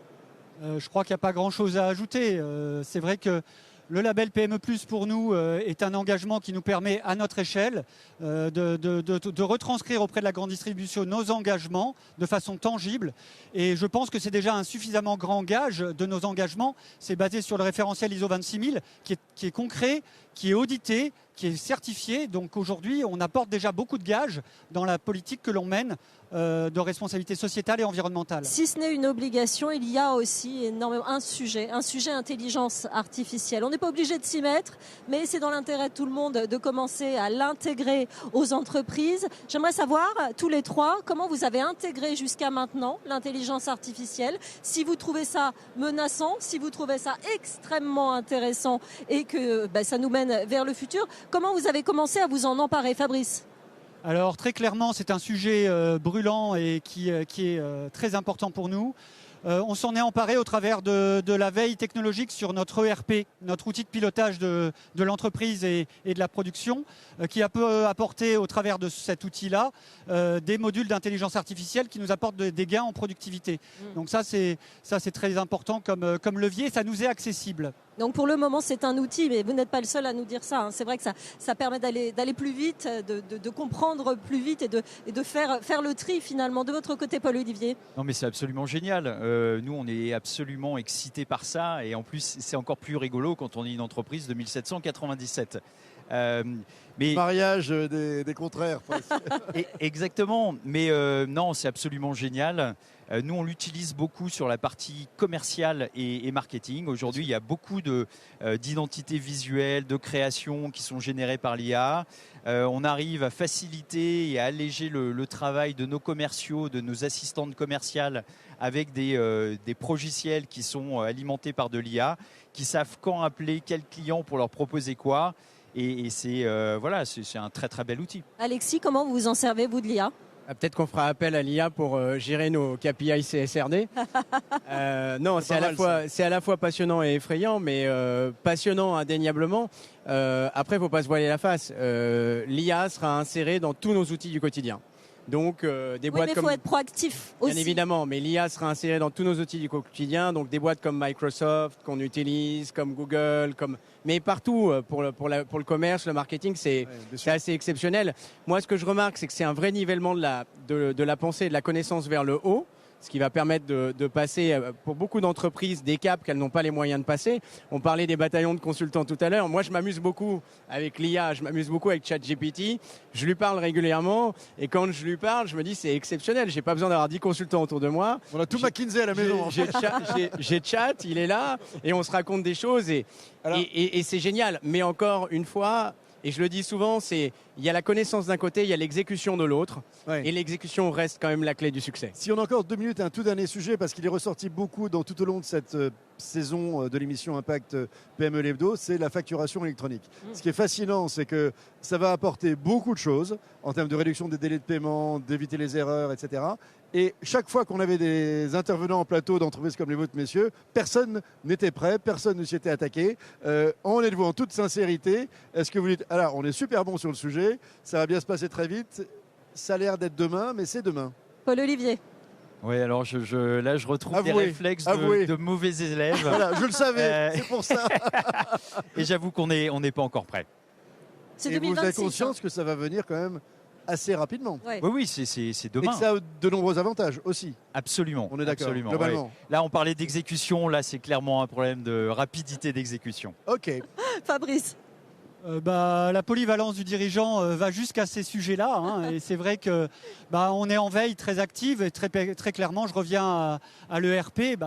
Je crois qu'il n'y a pas grand-chose à ajouter. C'est vrai que le label PME+, pour nous, est un engagement qui nous permet, à notre échelle, de retranscrire auprès de la grande distribution nos engagements de façon tangible. Et je pense que c'est déjà un suffisamment grand gage de nos engagements. C'est basé sur le référentiel ISO 26000, qui est concret, qui est audité, qui est certifié. Donc aujourd'hui, on apporte déjà beaucoup de gages dans la politique que l'on mène de responsabilité sociétale et environnementale. Si ce n'est une obligation, il y a aussi énormément un sujet intelligence artificielle. On n'est pas obligé de s'y mettre, mais c'est dans l'intérêt de tout le monde de commencer à l'intégrer aux entreprises. J'aimerais savoir, tous les trois, comment vous avez intégré jusqu'à maintenant l'intelligence artificielle, si vous trouvez ça menaçant, si vous trouvez ça extrêmement intéressant et que ça nous mène vers le futur. Comment vous avez commencé à vous en emparer, Fabrice ? Alors très clairement, c'est un sujet brûlant et qui est très important pour nous. On s'en est emparé au travers de la veille technologique sur notre ERP, notre outil de pilotage de l'entreprise et de la production, qui a pu apporter au travers de cet outil-là des modules d'intelligence artificielle qui nous apportent des gains en productivité. Donc ça c'est très important comme levier, ça nous est accessible. Donc pour le moment, c'est un outil, mais vous n'êtes pas le seul à nous dire ça. C'est vrai que ça permet d'aller plus vite, de comprendre plus vite et de faire le tri finalement. De votre côté, Paul-Olivier ? Non mais c'est absolument génial. Nous, on est absolument excités par ça. Et en plus, c'est encore plus rigolo quand on est une entreprise de 1797. Mais mariage des contraires. Exactement. Mais non, c'est absolument génial. Nous, on l'utilise beaucoup sur la partie commerciale et marketing. Aujourd'hui, il y a beaucoup d'identités visuelles, de créations qui sont générées par l'IA. On arrive à faciliter et à alléger le travail de nos commerciaux, de nos assistantes commerciales avec des progiciels qui sont alimentés par de l'IA, qui savent quand appeler quel client pour leur proposer quoi. Et c'est un très très bel outil. Alexis, comment vous vous en servez, vous, de l'IA ? Peut-être qu'on fera appel à l'IA pour gérer nos KPI CSRD. Non, c'est à la fois passionnant et effrayant, mais passionnant indéniablement. Après, il ne faut pas se voiler la face. L'IA sera insérée dans tous nos outils du quotidien. Donc, des boîtes il faut être proactif aussi. Bien évidemment, mais l'IA sera insérée dans tous nos outils du quotidien. Donc, des boîtes comme Microsoft qu'on utilise, comme Google, mais partout pour le commerce, le marketing, c'est assez exceptionnel. Moi, ce que je remarque, c'est que c'est un vrai nivellement de la pensée et de la connaissance vers le haut. Ce qui va permettre de passer, pour beaucoup d'entreprises, des caps qu'elles n'ont pas les moyens de passer. On parlait des bataillons de consultants tout à l'heure. Moi, je m'amuse beaucoup avec l'IA, je m'amuse beaucoup avec ChatGPT. Je lui parle régulièrement et quand je lui parle, je me dis c'est exceptionnel. J'ai pas besoin d'avoir 10 consultants autour de moi. On a tout McKinsey à la maison. J'ai Chat, il est là et on se raconte des choses et c'est génial. Mais encore une fois, et je le dis souvent, il y a la connaissance d'un côté, il y a l'exécution de l'autre. Ouais. Et l'exécution reste quand même la clé du succès. Si on a encore 2 minutes, un tout dernier sujet, parce qu'il est ressorti beaucoup tout au long de cette saison de l'émission Impact PME l'Hebdo, c'est la facturation électronique. Ce qui est fascinant, c'est que ça va apporter beaucoup de choses en termes de réduction des délais de paiement, d'éviter les erreurs, etc. Et chaque fois qu'on avait des intervenants en plateau d'entreprises comme les vôtres, messieurs, personne n'était prêt, personne ne s'y était attaqué. En êtes-vous en toute sincérité? Est-ce que vous dites, alors on est super bon sur le sujet, ça va bien se passer très vite, ça a l'air d'être demain, mais c'est demain. Paul-Olivier. Oui, alors là, je retrouve des réflexes de mauvais élèves. Voilà, je le savais, c'est pour ça. Et j'avoue qu'on n'est pas encore prêt. C'est et 2026, vous avez conscience que ça va venir quand même assez rapidement. Ouais. Oui, c'est demain. Et que ça a de nombreux avantages aussi. Absolument. On est d'accord, globalement. Ouais. Là, on parlait d'exécution. Là, c'est clairement un problème de rapidité d'exécution. Ok. Fabrice. La polyvalence du dirigeant va jusqu'à ces sujets-là. Hein, et c'est vrai que on est en veille très active et très clairement, je reviens à l'ERP.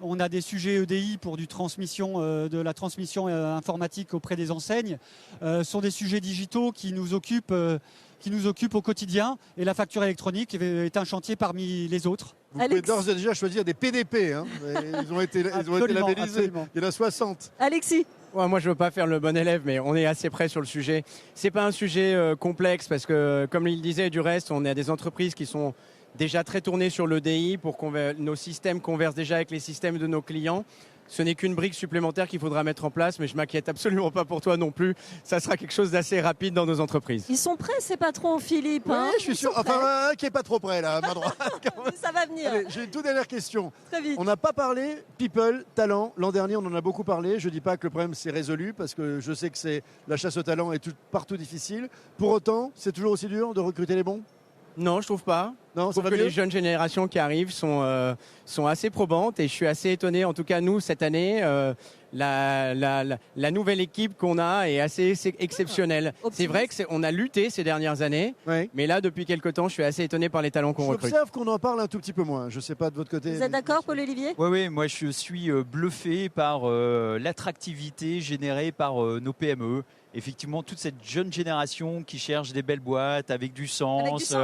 On a des sujets EDI pour de la transmission informatique auprès des enseignes. Ce sont des sujets digitaux qui nous occupent au quotidien. Et la facture électronique est un chantier parmi les autres. Vous pouvez d'ores et déjà choisir des PDP. Hein. Ils ont été labellisés. Absolument. Il y en a 60. Alexis. Ouais, moi, je ne veux pas faire le bon élève, mais on est assez près sur le sujet. Ce n'est pas un sujet complexe parce que, comme il disait, du reste, on a des entreprises qui sont déjà très tournées sur l'EDI pour que nos systèmes conversent déjà avec les systèmes de nos clients. Ce n'est qu'une brique supplémentaire qu'il faudra mettre en place, mais je ne m'inquiète absolument pas pour toi non plus. Ça sera quelque chose d'assez rapide dans nos entreprises. Ils sont prêts, ces patrons, Philippe. Oui, je suis sûr. Enfin, qui n'est pas trop prêt, là, à ma droite. Ça va venir. Allez, j'ai une toute dernière question. Très vite. On n'a pas parlé people, talent. L'an dernier, on en a beaucoup parlé. Je ne dis pas que le problème s'est résolu, parce que je sais que la chasse au talent est partout difficile. Pour autant, c'est toujours aussi dur de recruter les bons? Non, je trouve pas. Non, Je ça trouve va que mieux les jeunes générations qui arrivent sont assez probantes et je suis assez étonné. En tout cas, nous, cette année, la nouvelle équipe qu'on a est assez exceptionnelle. C'est vrai qu'on a lutté ces dernières années, mais là, depuis quelques temps, je suis assez étonné par les talents qu'on recrute. J'observe qu'on en parle un tout petit peu moins. Je ne sais pas de votre côté. Vous êtes d'accord, Paul-Olivier ? Oui, moi je suis bluffé par l'attractivité générée par nos PME. Effectivement, toute cette jeune génération qui cherche des belles boîtes avec du sens.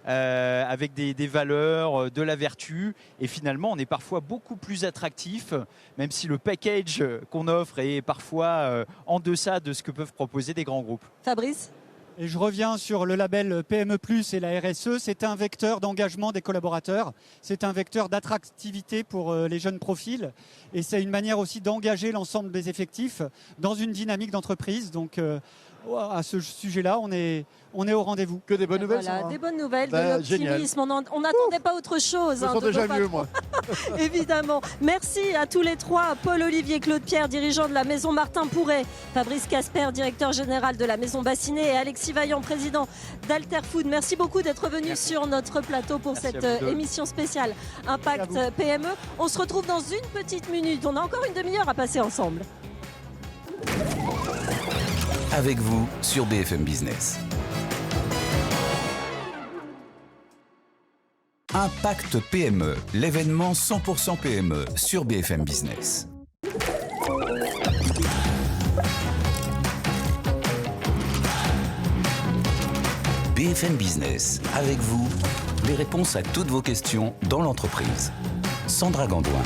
Avec des valeurs, de la vertu. Et finalement, on est parfois beaucoup plus attractif, même si le package qu'on offre est parfois en deçà de ce que peuvent proposer des grands groupes. Fabrice ? Et je reviens sur le label PME+, et la RSE. C'est un vecteur d'engagement des collaborateurs. C'est un vecteur d'attractivité pour les jeunes profils. Et c'est une manière aussi d'engager l'ensemble des effectifs dans une dynamique d'entreprise. Donc, à ce sujet-là, on est au rendez-vous. Que des bonnes nouvelles. Voilà, des bonnes nouvelles, de génial. l'optimisme. On n'attendait pas autre chose. Je me sens déjà mieux, moi. Évidemment. Merci à tous les trois. Paul-Olivier, Claude Pierre, dirigeant de la Maison Martin Pourret, Fabrice Casper, directeur général de la Maison Bassinée, et Alexis Vaillant, président d'Alter Food. Merci beaucoup d'être venu sur notre plateau pour cette émission spéciale Impact PME. On se retrouve dans une petite minute. On a encore une demi-heure à passer ensemble. Avec vous sur BFM Business. Impact PME, l'événement 100% PME sur BFM Business. BFM Business, avec vous, les réponses à toutes vos questions dans l'entreprise. Sandra Gandouin.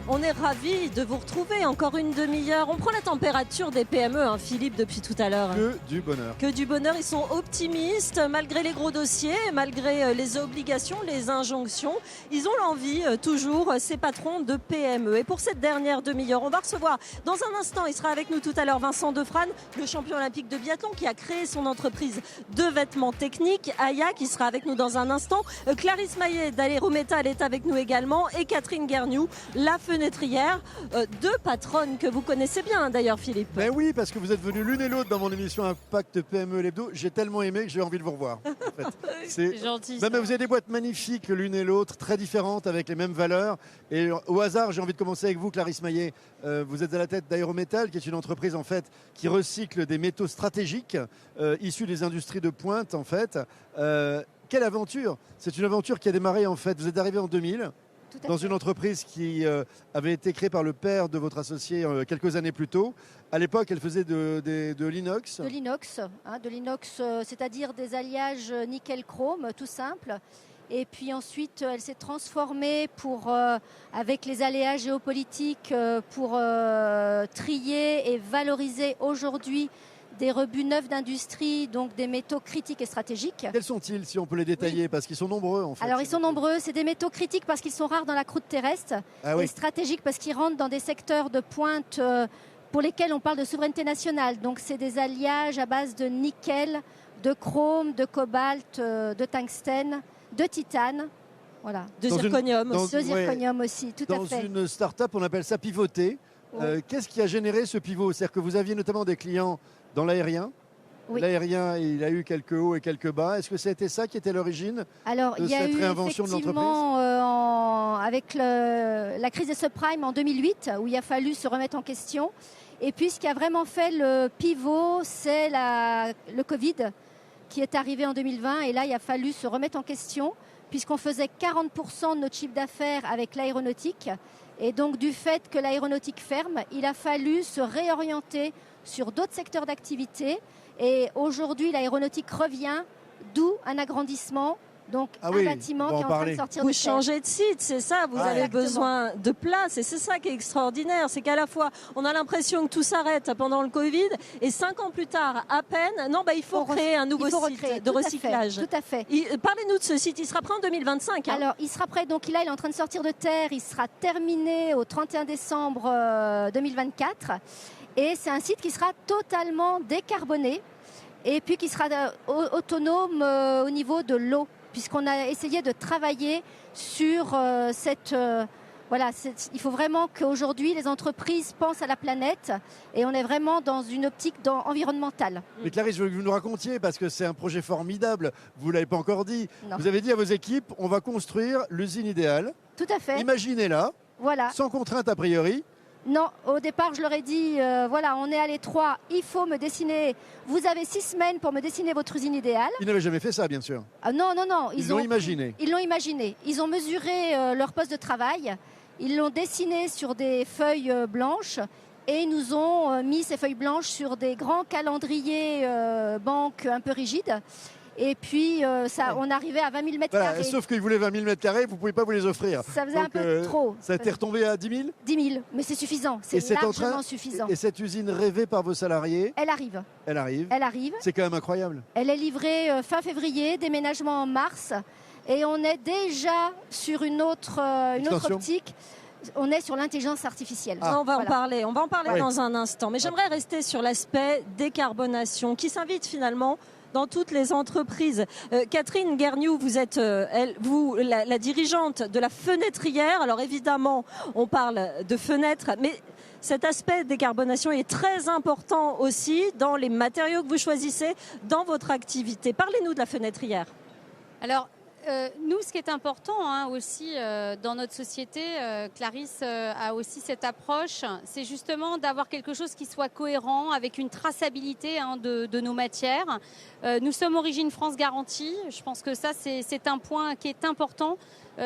On est ravis de vous retrouver encore une demi-heure. On prend la température des PME, hein, Philippe, depuis tout à l'heure. Que du bonheur. Que du bonheur. Ils sont optimistes malgré les gros dossiers, malgré les obligations, les injonctions. Ils ont l'envie, toujours, ces patrons de PME. Et pour cette dernière demi-heure, on va recevoir dans un instant, il sera avec nous tout à l'heure, Vincent Defrane, le champion olympique de biathlon qui a créé son entreprise de vêtements techniques, Aya, qui sera avec nous dans un instant. Clarisse Maillet d'Aérométal est avec nous également. Et Catherine Guerniou, la fenêtrière. Deux patronnes que vous connaissez bien d'ailleurs, Philippe. Ben oui, parce que vous êtes venus l'une et l'autre dans mon émission Impact PME l'hebdo. J'ai tellement aimé que j'ai envie de vous revoir. En fait. C'est gentil. Ben, vous avez des boîtes magnifiques l'une et l'autre, très différentes, avec les mêmes valeurs. Et au hasard, j'ai envie de commencer avec vous, Clarisse Maillet. Vous êtes à la tête d'Aérométal, qui est une entreprise en fait qui recycle des métaux stratégiques issus des industries de pointe en fait. Quelle aventure! C'est une aventure qui a démarré en fait. Vous êtes arrivé en 2000. Dans une entreprise qui avait été créée par le père de votre associé quelques années plus tôt. À l'époque, elle faisait de l'inox. De l'inox, c'est-à-dire des alliages nickel-chrome, tout simple. Et puis ensuite, elle s'est transformée avec les aléas géopolitiques pour trier et valoriser aujourd'hui des rebuts neufs d'industrie, donc des métaux critiques et stratégiques. Quels sont-ils, si on peut les détailler? Oui. Parce qu'ils sont nombreux, en fait. Alors, ils sont nombreux. C'est des métaux critiques parce qu'ils sont rares dans la croûte terrestre. Et stratégiques parce qu'ils rentrent dans des secteurs de pointe pour lesquels on parle de souveraineté nationale. Donc, c'est des alliages à base de nickel, de chrome, de cobalt, de tungstène, de titane. Voilà. De zirconium aussi. De zirconium aussi, tout à fait. Dans une start-up, on appelle ça pivoter. Oui. Qu'est-ce qui a généré ce pivot? C'est-à-dire que vous aviez notamment des clients dans l'aérien. Oui. L'aérien, il a eu quelques hauts et quelques bas. Est-ce que c'était ça qui était l'origine de cette réinvention de l'entreprise? Avec la crise des subprimes en 2008, où il a fallu se remettre en question. Et puis, ce qui a vraiment fait le pivot, c'est le Covid, qui est arrivé en 2020. Et là, il a fallu se remettre en question, puisqu'on faisait 40% de notre chiffre d'affaires avec l'aéronautique. Et donc, du fait que l'aéronautique ferme, il a fallu se réorienter sur d'autres secteurs d'activité. Et aujourd'hui, l'aéronautique revient, d'où un agrandissement. Donc, un bâtiment qui est en train de sortir de terre. Vous changez de site, c'est ça. Vous avez besoin de place. Et c'est ça qui est extraordinaire. C'est qu'à la fois, on a l'impression que tout s'arrête pendant le Covid. Et 5 ans plus tard, à peine, il faut créer un nouveau site de recyclage. Tout à fait. Parlez-nous de ce site. Il sera prêt en 2025. Alors, il sera prêt. Donc là, il est en train de sortir de terre. Il sera terminé au 31 décembre 2024. Et c'est un site qui sera totalement décarboné. Et puis qui sera autonome au niveau de l'eau. Puisqu'on a essayé de travailler sur cette Voilà, il faut vraiment qu'aujourd'hui les entreprises pensent à la planète et on est vraiment dans une optique environnementale. Mais Clarisse, je veux que vous nous racontiez, parce que c'est un projet formidable, vous ne l'avez pas encore dit. Non. Vous avez dit à vos équipes, on va construire l'usine idéale. Tout à fait. Imaginez-la, Voilà. sans contrainte a priori. Non, au départ, je leur ai dit, voilà, on est à l'étroit, il faut me dessiner. Vous avez 6 semaines pour me dessiner votre usine idéale. Ils n'avaient jamais fait ça, bien sûr. Ah, non. Ils l'ont imaginé. Ils l'ont imaginé. Ils ont mesuré leur poste de travail. Ils l'ont dessiné sur des feuilles blanches et ils nous ont mis ces feuilles blanches sur des grands calendriers banques un peu rigides. Et puis, on arrivait à 20 000 mètres Voilà, carrés. sauf qu'ils voulaient 20 000 mètres carrés, vous ne pouvez pas vous les offrir. Ça faisait un peu trop. Ça a été retombé à 10 000 10 000, mais c'est suffisant. C'est largement suffisant. Et cette usine rêvée par vos salariés, Elle arrive. elle arrive. Elle arrive. C'est quand même incroyable. Elle est livrée fin février, déménagement en mars. Et on est déjà sur une autre optique. On est sur l'intelligence artificielle. On va en parler Ouais. dans un instant. Mais j'aimerais rester sur l'aspect décarbonation qui s'invite finalement dans toutes les entreprises. Catherine Guergnoux, vous êtes la dirigeante de la fenêtrière. Alors évidemment, on parle de fenêtres, mais cet aspect décarbonation est très important aussi dans les matériaux que vous choisissez dans votre activité. Parlez-nous de la fenêtrière. Alors, nous, ce qui est important aussi dans notre société, Clarisse a aussi cette approche, c'est justement d'avoir quelque chose qui soit cohérent avec une traçabilité de nos matières. Nous sommes Origine France Garantie. Je pense que ça, c'est un point qui est important,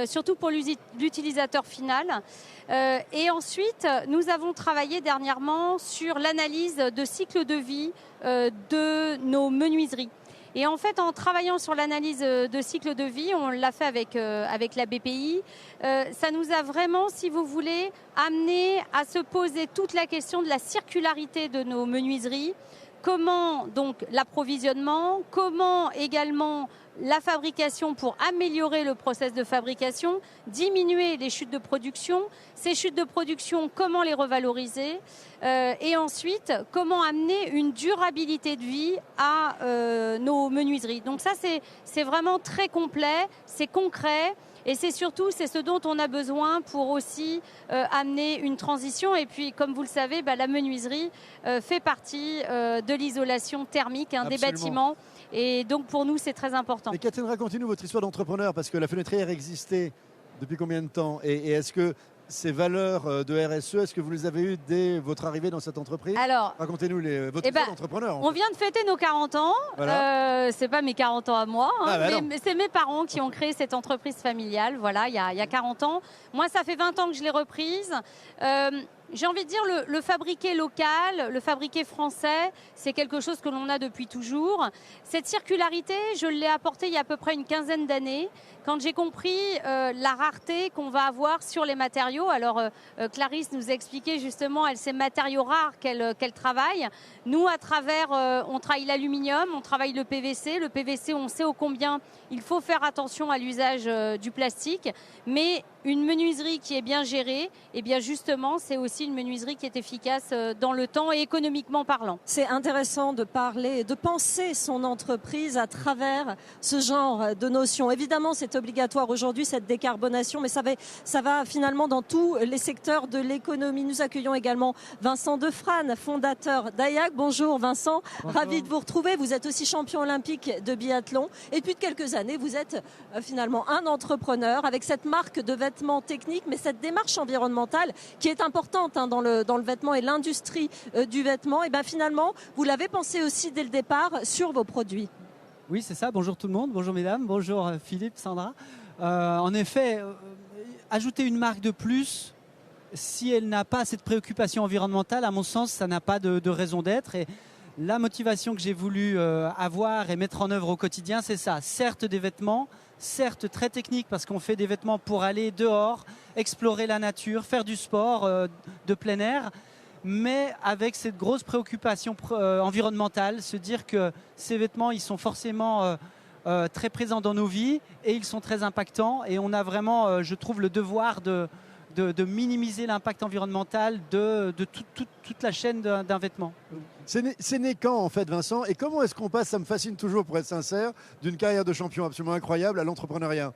surtout pour l'utilisateur final. Et ensuite, nous avons travaillé dernièrement sur l'analyse de cycle de vie de nos menuiseries. Et en fait, en travaillant sur l'analyse de cycle de vie, on l'a fait avec la BPI, ça nous a vraiment, si vous voulez, amené à se poser toute la question de la circularité de nos menuiseries. Comment donc l'approvisionnement, comment également la fabrication pour améliorer le process de fabrication, diminuer les chutes de production, ces chutes de production, comment les revaloriser et ensuite comment amener une durabilité de vie à nos menuiseries. Donc ça c'est vraiment très complet, c'est concret. Et c'est ce dont on a besoin pour aussi amener une transition. Et puis, comme vous le savez, la menuiserie fait partie de l'isolation thermique des bâtiments. Et donc, pour nous, c'est très important. Et Catherine, racontez-nous votre histoire d'entrepreneur, parce que la fenêtrière existait depuis combien de temps ? Et est-ce que ces valeurs de RSE, est-ce que vous les avez eues dès votre arrivée dans cette entreprise ? Alors, racontez-nous votre histoire d'entrepreneur. On vient de fêter nos 40 ans. Voilà. C'est pas mes 40 ans à moi, mais c'est mes parents qui ont créé cette entreprise familiale. Voilà, il y a 40 ans. Moi, ça fait 20 ans que je l'ai reprise. J'ai envie de dire le fabriqué local, le fabriqué français, c'est quelque chose que l'on a depuis toujours. Cette circularité, je l'ai apportée il y a à peu près une quinzaine d'années, quand j'ai compris la rareté qu'on va avoir sur les matériaux. Alors, Clarisse nous a expliqué justement ces matériaux rares qu'elle travaille. Nous, à travers, on travaille l'aluminium, on travaille le PVC. Le PVC, on sait ô combien il faut faire attention à l'usage du plastique, mais une menuiserie qui est bien gérée, eh bien justement, c'est aussi une menuiserie qui est efficace dans le temps et économiquement parlant. C'est intéressant de parler, de penser son entreprise à travers ce genre de notions. Évidemment, c'est obligatoire aujourd'hui, cette décarbonation, mais ça va finalement dans tous les secteurs de l'économie. Nous accueillons également Vincent Defrane, fondateur d'Ayak. Bonjour Vincent, bonjour. Ravi de vous retrouver. Vous êtes aussi champion olympique de biathlon. Et depuis quelques années, vous êtes finalement un entrepreneur avec cette marque de vêtements techniques, mais cette démarche environnementale qui est importante dans le vêtement et l'industrie du vêtement. Et bien finalement, vous l'avez pensé aussi dès le départ sur vos produits. Oui, c'est ça. Bonjour tout le monde. Bonjour mesdames. Bonjour Philippe, Sandra. En effet, ajouter une marque de plus, si elle n'a pas cette préoccupation environnementale, à mon sens, ça n'a pas de raison d'être. Et la motivation que j'ai voulu avoir et mettre en œuvre au quotidien, c'est ça. Certes, des vêtements, certes très techniques parce qu'on fait des vêtements pour aller dehors, explorer la nature, faire du sport de plein air, mais avec cette grosse préoccupation environnementale, se dire que ces vêtements, ils sont forcément très présents dans nos vies et ils sont très impactants. Et on a vraiment, je trouve, le devoir de minimiser l'impact environnemental de toute la chaîne d'un vêtement. C'est né quand en fait, Vincent? Et comment est-ce qu'on passe, ça me fascine toujours pour être sincère, d'une carrière de champion absolument incroyable à l'entrepreneuriat?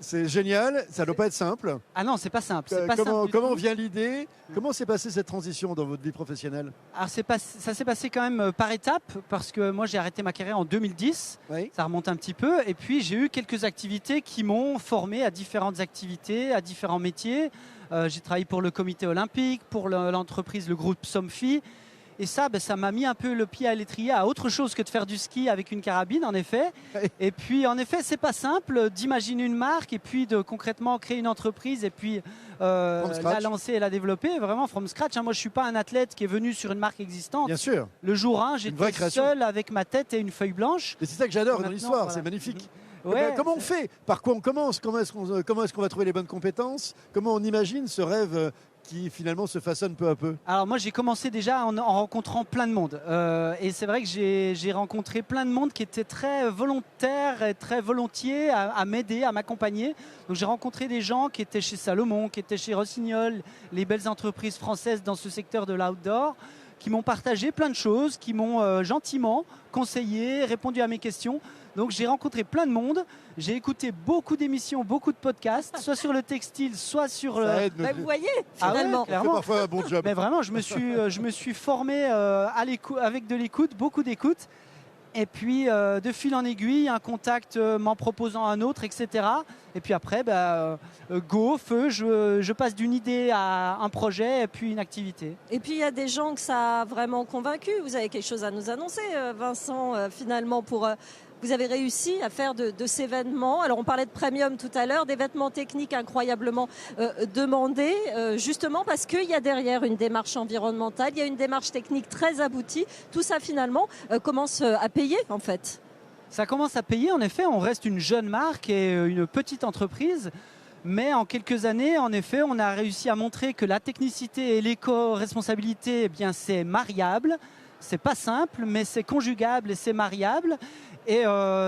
C'est génial, ça ne doit pas être simple. Ah non, c'est pas simple. C'est pas simple du Comment tout. vient l'idée? Comment s'est passée cette transition dans votre vie professionnelle? Alors ça s'est passé quand même par étapes parce que moi j'ai arrêté ma carrière en 2010, ça remonte un petit peu et puis j'ai eu quelques activités qui m'ont formé à différentes activités, à différents métiers. J'ai travaillé pour le comité olympique, pour l'entreprise, le groupe Somfy. Et ça, ça m'a mis un peu le pied à l'étrier à autre chose que de faire du ski avec une carabine, en effet. Et puis, en effet, c'est pas simple d'imaginer une marque et puis de concrètement créer une entreprise et puis la lancer et la développer vraiment from scratch. Moi, je suis pas un athlète qui est venu sur une marque existante. Bien sûr. Le jour 1, j'étais seul avec ma tête et une feuille blanche. Et c'est ça que j'adore dans l'histoire, voilà. c'est magnifique. Ouais, comment on fait? Par quoi on commence? Comment est-ce qu'on va trouver les bonnes compétences? Comment on imagine ce rêve qui finalement se façonne peu à peu? Alors moi j'ai commencé déjà en rencontrant plein de monde et c'est vrai que j'ai rencontré plein de monde qui était très volontaire et très volontiers à m'aider, à m'accompagner. Donc j'ai rencontré des gens qui étaient chez Salomon, qui étaient chez Rossignol, les belles entreprises françaises dans ce secteur de l'outdoor, qui m'ont partagé plein de choses, qui m'ont gentiment conseillé, répondu à mes questions. Donc j'ai rencontré plein de monde, j'ai écouté beaucoup d'émissions, beaucoup de podcasts, soit sur le textile, soit sur... vous voyez, finalement. Ouais, clairement. Parfois un bon job. Mais vraiment, je me suis formé avec de l'écoute, beaucoup d'écoute. Et puis, de fil en aiguille, un contact m'en proposant un autre, etc. Et puis après, go, feu, je passe d'une idée à un projet et puis une activité. Et puis, il y a des gens que ça a vraiment convaincu. Vous avez quelque chose à nous annoncer, Vincent, finalement, vous avez réussi à faire de ces vêtements. Alors, on parlait de premium tout à l'heure, des vêtements techniques incroyablement demandés, justement parce qu'il y a derrière une démarche environnementale, il y a une démarche technique très aboutie. Tout ça, finalement, commence à payer, en fait. Ça commence à payer, en effet. On reste une jeune marque et une petite entreprise. Mais en quelques années, en effet, on a réussi à montrer que la technicité et l'éco-responsabilité, c'est mariable. C'est pas simple, mais c'est conjugable et c'est mariable. Et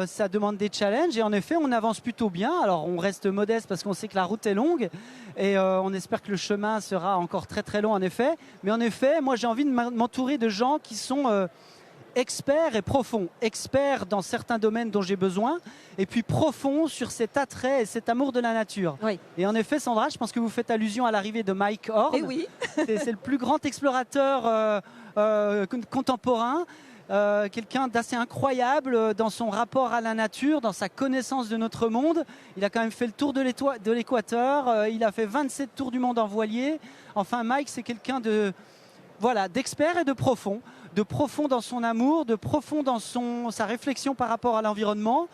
ça demande des challenges. Et en effet, on avance plutôt bien. Alors, on reste modeste parce qu'on sait que la route est longue. Et on espère que le chemin sera encore très, très long, en effet. Mais en effet, moi, j'ai envie de m'entourer de gens qui sont experts et profonds. Experts dans certains domaines dont j'ai besoin. Et puis profonds sur cet attrait et cet amour de la nature. Oui. Et en effet, Sandra, je pense que vous faites allusion à l'arrivée de Mike Horn. Et oui. C'est le plus grand explorateur contemporain. Quelqu'un d'assez incroyable dans son rapport à la nature, dans sa connaissance de notre monde. Il a quand même fait le tour de l'équateur, il a fait 27 tours du monde en voilier. Enfin, Mike, c'est quelqu'un d'expert et de profond dans son amour, de profond dans sa réflexion par rapport à l'environnement.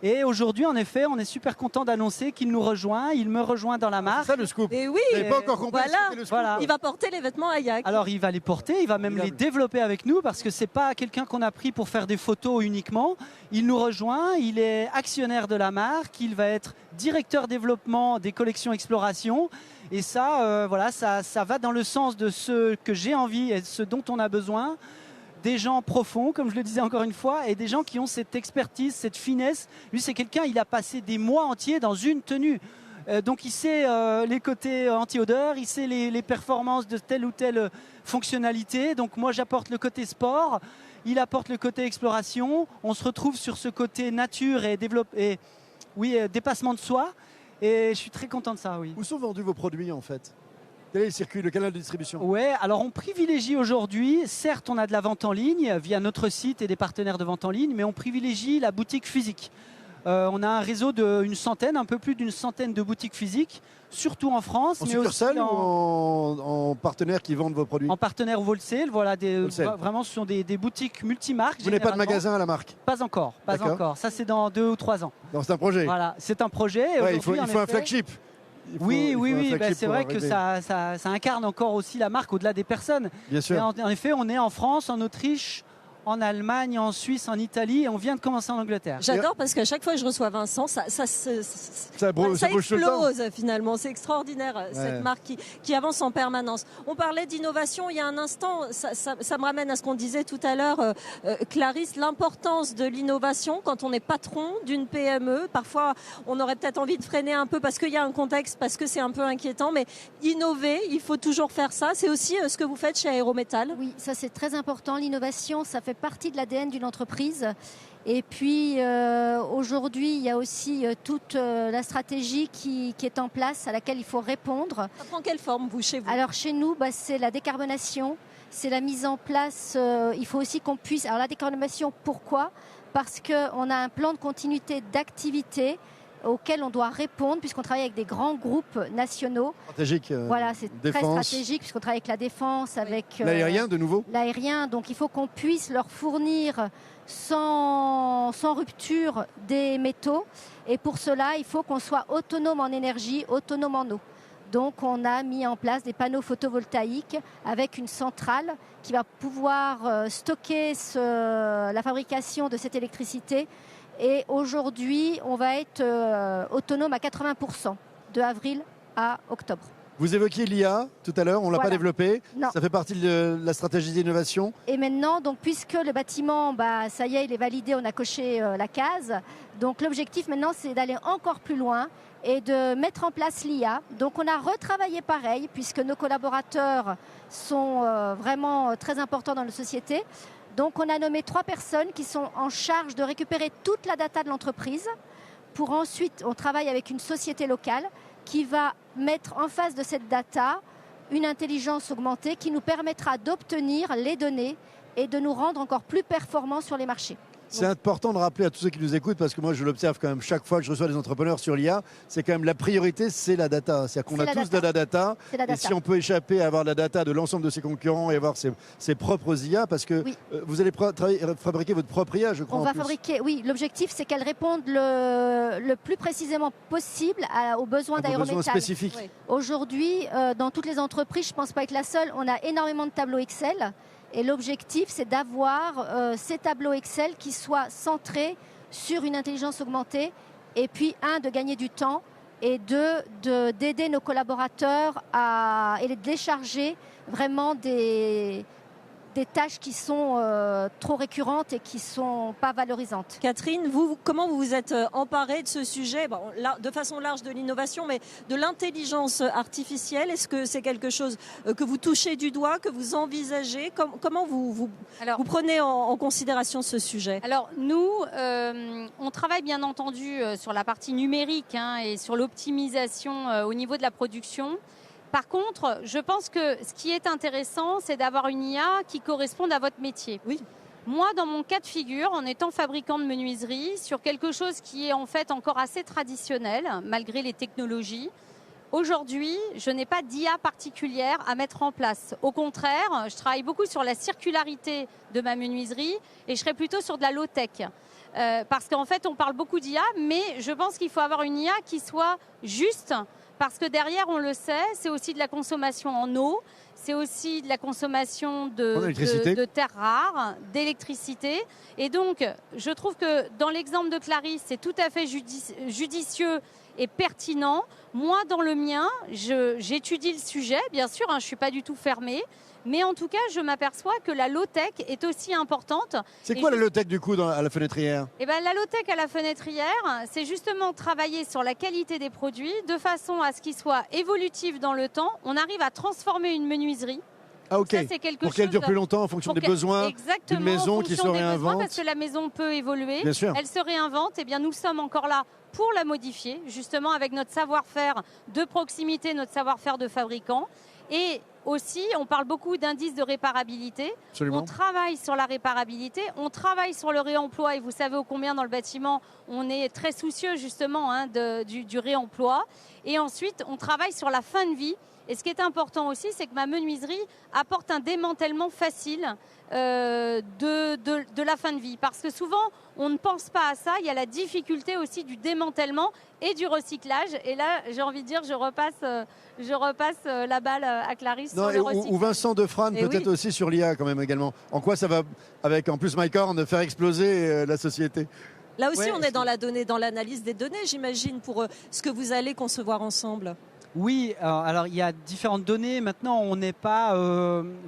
Et aujourd'hui, en effet, on est super content d'annoncer qu'il nous rejoint. Il me rejoint dans la marque. C'est ça le scoop. Et oui, vous n'avez pas encore compris le scoop. Voilà. Il va porter les vêtements Hayak. Alors, il va les porter, il va même les développer avec nous parce que c'est pas quelqu'un qu'on a pris pour faire des photos uniquement. Il nous rejoint, il est actionnaire de la marque, il va être directeur développement des collections exploration. Et ça, ça va dans le sens de ce que j'ai envie et ce dont on a besoin. Des gens profonds, comme je le disais encore une fois, et des gens qui ont cette expertise, cette finesse. Lui, c'est quelqu'un, il a passé des mois entiers dans une tenue. Donc, il sait les côtés anti-odeur, il sait les performances de telle ou telle fonctionnalité. Donc, moi, j'apporte le côté sport, il apporte le côté exploration. On se retrouve sur ce côté nature et dépassement de soi. Et je suis très content de ça, oui. Où sont vendus vos produits, en fait? Quel est le circuit, le canal de distribution? Ouais, alors on privilégie aujourd'hui, certes on a de la vente en ligne via notre site et des partenaires de vente en ligne, mais on privilégie la boutique physique. On a un réseau un peu plus d'une centaine de boutiques physiques, surtout en France. En mais succursale aussi ou en partenaires qui vendent vos produits? En partenaire wholesale, vraiment ce sont des boutiques multimarques. Vous n'avez pas de magasin à la marque? Pas encore. Ça c'est dans 2 ou 3 ans. Non, c'est un projet. Voilà, c'est un projet. Il faut un flagship. Oui, c'est vrai que ça incarne encore aussi la marque au-delà des personnes. Bien sûr. En effet, on est en France, en Autriche, en Allemagne, en Suisse, en Italie et on vient de commencer en Angleterre. J'adore parce qu'à chaque fois que je reçois Vincent, ça explose finalement. C'est extraordinaire cette marque qui avance en permanence. On parlait d'innovation il y a un instant. Ça me ramène à ce qu'on disait tout à l'heure, Clarisse, l'importance de l'innovation quand on est patron d'une PME. Parfois, on aurait peut-être envie de freiner un peu parce qu'il y a un contexte, parce que c'est un peu inquiétant. Mais innover, il faut toujours faire ça. C'est aussi ce que vous faites chez Aérométal. Oui, ça c'est très important. L'innovation, ça fait fait partie de l'ADN d'une entreprise. Et puis aujourd'hui, il y a aussi toute la stratégie qui est en place, à laquelle il faut répondre. Ça prend quelle forme, vous, chez vous? Alors chez nous, c'est la décarbonation, c'est la mise en place, il faut aussi qu'on puisse... Alors la décarbonation, pourquoi? Parce qu'on a un plan de continuité d'activité auquel on doit répondre, puisqu'on travaille avec des grands groupes nationaux. Stratégique. Voilà, c'est très stratégique, puisqu'on travaille avec la défense, avec... L'aérien, de nouveau? L'aérien, donc il faut qu'on puisse leur fournir sans rupture des métaux. Et pour cela, il faut qu'on soit autonome en énergie, autonome en eau. Donc on a mis en place des panneaux photovoltaïques avec une centrale qui va pouvoir stocker la fabrication de cette électricité. Et aujourd'hui, on va être autonome à 80% de avril à octobre. Vous évoquiez l'IA tout à l'heure, on ne l'a pas développé. Non. Ça fait partie de la stratégie d'innovation. Et maintenant, donc, puisque le bâtiment, ça y est, il est validé, on a coché la case. Donc l'objectif maintenant, c'est d'aller encore plus loin et de mettre en place l'IA. Donc on a retravaillé pareil, puisque nos collaborateurs sont vraiment très importants dans la société. Donc on a nommé 3 personnes qui sont en charge de récupérer toute la data de l'entreprise. Pour ensuite, on travaille avec une société locale qui va mettre en face de cette data une intelligence augmentée qui nous permettra d'obtenir les données et de nous rendre encore plus performants sur les marchés. C'est important de rappeler à tous ceux qui nous écoutent, parce que moi je l'observe quand même chaque fois que je reçois des entrepreneurs sur l'IA, c'est quand même la priorité, c'est la data. C'est-à-dire qu'on a tous de la data. Et si on peut échapper à avoir la data de l'ensemble de ses concurrents et avoir ses propres IA, parce que vous allez fabriquer votre propre IA, je crois. On va fabriquer, oui. L'objectif, c'est qu'elle réponde le plus précisément possible aux besoins d'Aérométal. Besoins spécifiques. Oui. Aujourd'hui, dans toutes les entreprises, je ne pense pas être la seule, on a énormément de tableaux Excel. Et l'objectif, c'est d'avoir ces tableaux Excel qui soient centrés sur une intelligence augmentée. Et puis, de gagner du temps et d'aider nos collaborateurs et les décharger vraiment des tâches qui sont trop récurrentes et qui ne sont pas valorisantes. Catherine, comment vous vous êtes emparée de ce sujet, de façon large de l'innovation, mais de l'intelligence artificielle? Est-ce que c'est quelque chose que vous touchez du doigt, que vous envisagez? Comment vous prenez en considération ce sujet? Alors nous, on travaille bien entendu sur la partie numérique et sur l'optimisation au niveau de la production. Par contre, je pense que ce qui est intéressant, c'est d'avoir une IA qui corresponde à votre métier. Oui. Moi, dans mon cas de figure, en étant fabricant de menuiserie, sur quelque chose qui est en fait encore assez traditionnel, malgré les technologies, aujourd'hui, je n'ai pas d'IA particulière à mettre en place. Au contraire, je travaille beaucoup sur la circularité de ma menuiserie et je serai plutôt sur de la low-tech. Parce qu'en fait, on parle beaucoup d'IA, mais je pense qu'il faut avoir une IA qui soit juste. Parce que derrière, on le sait, c'est aussi de la consommation en eau, c'est aussi de la consommation de terres rares, d'électricité. Et donc, je trouve que dans l'exemple de Clarisse, c'est tout à fait judicieux et pertinent. Moi, dans le mien, j'étudie le sujet, bien sûr, je ne suis pas du tout fermée. Mais en tout cas, je m'aperçois que la low-tech est aussi importante. C'est quoi la low-tech du coup à la fenêtrière? La low-tech à la fenêtrière, c'est justement travailler sur la qualité des produits de façon à ce qu'ils soient évolutifs dans le temps. On arrive à transformer une menuiserie. Ah ok, ça, c'est pour qu'elle dure plus longtemps en fonction des besoins d'une maison qui se réinvente. Parce que la maison peut évoluer, bien sûr. Elle se réinvente, et bien nous sommes encore là pour la modifier, justement avec notre savoir-faire de proximité, notre savoir-faire de fabricant. Et aussi, on parle beaucoup d'indices de réparabilité. Absolument. On travaille sur la réparabilité, on travaille sur le réemploi. Et vous savez ô combien dans le bâtiment, on est très soucieux justement du réemploi. Et ensuite, on travaille sur la fin de vie. Et ce qui est important aussi, c'est que ma menuiserie apporte un démantèlement facile de la fin de vie. Parce que souvent, on ne pense pas à ça. Il y a la difficulté aussi du démantèlement et du recyclage. Et là, j'ai envie de dire, je repasse la balle à Clarisse sur le recyclage. Ou Vincent Defrane, peut-être aussi sur l'IA quand même également. En quoi ça va, avec en plus Mycorn, faire exploser la société? Là aussi, on est dans la donnée, dans l'analyse des données, j'imagine, pour ce que vous allez concevoir ensemble. Oui, alors il y a différentes données. Maintenant, on n'est pas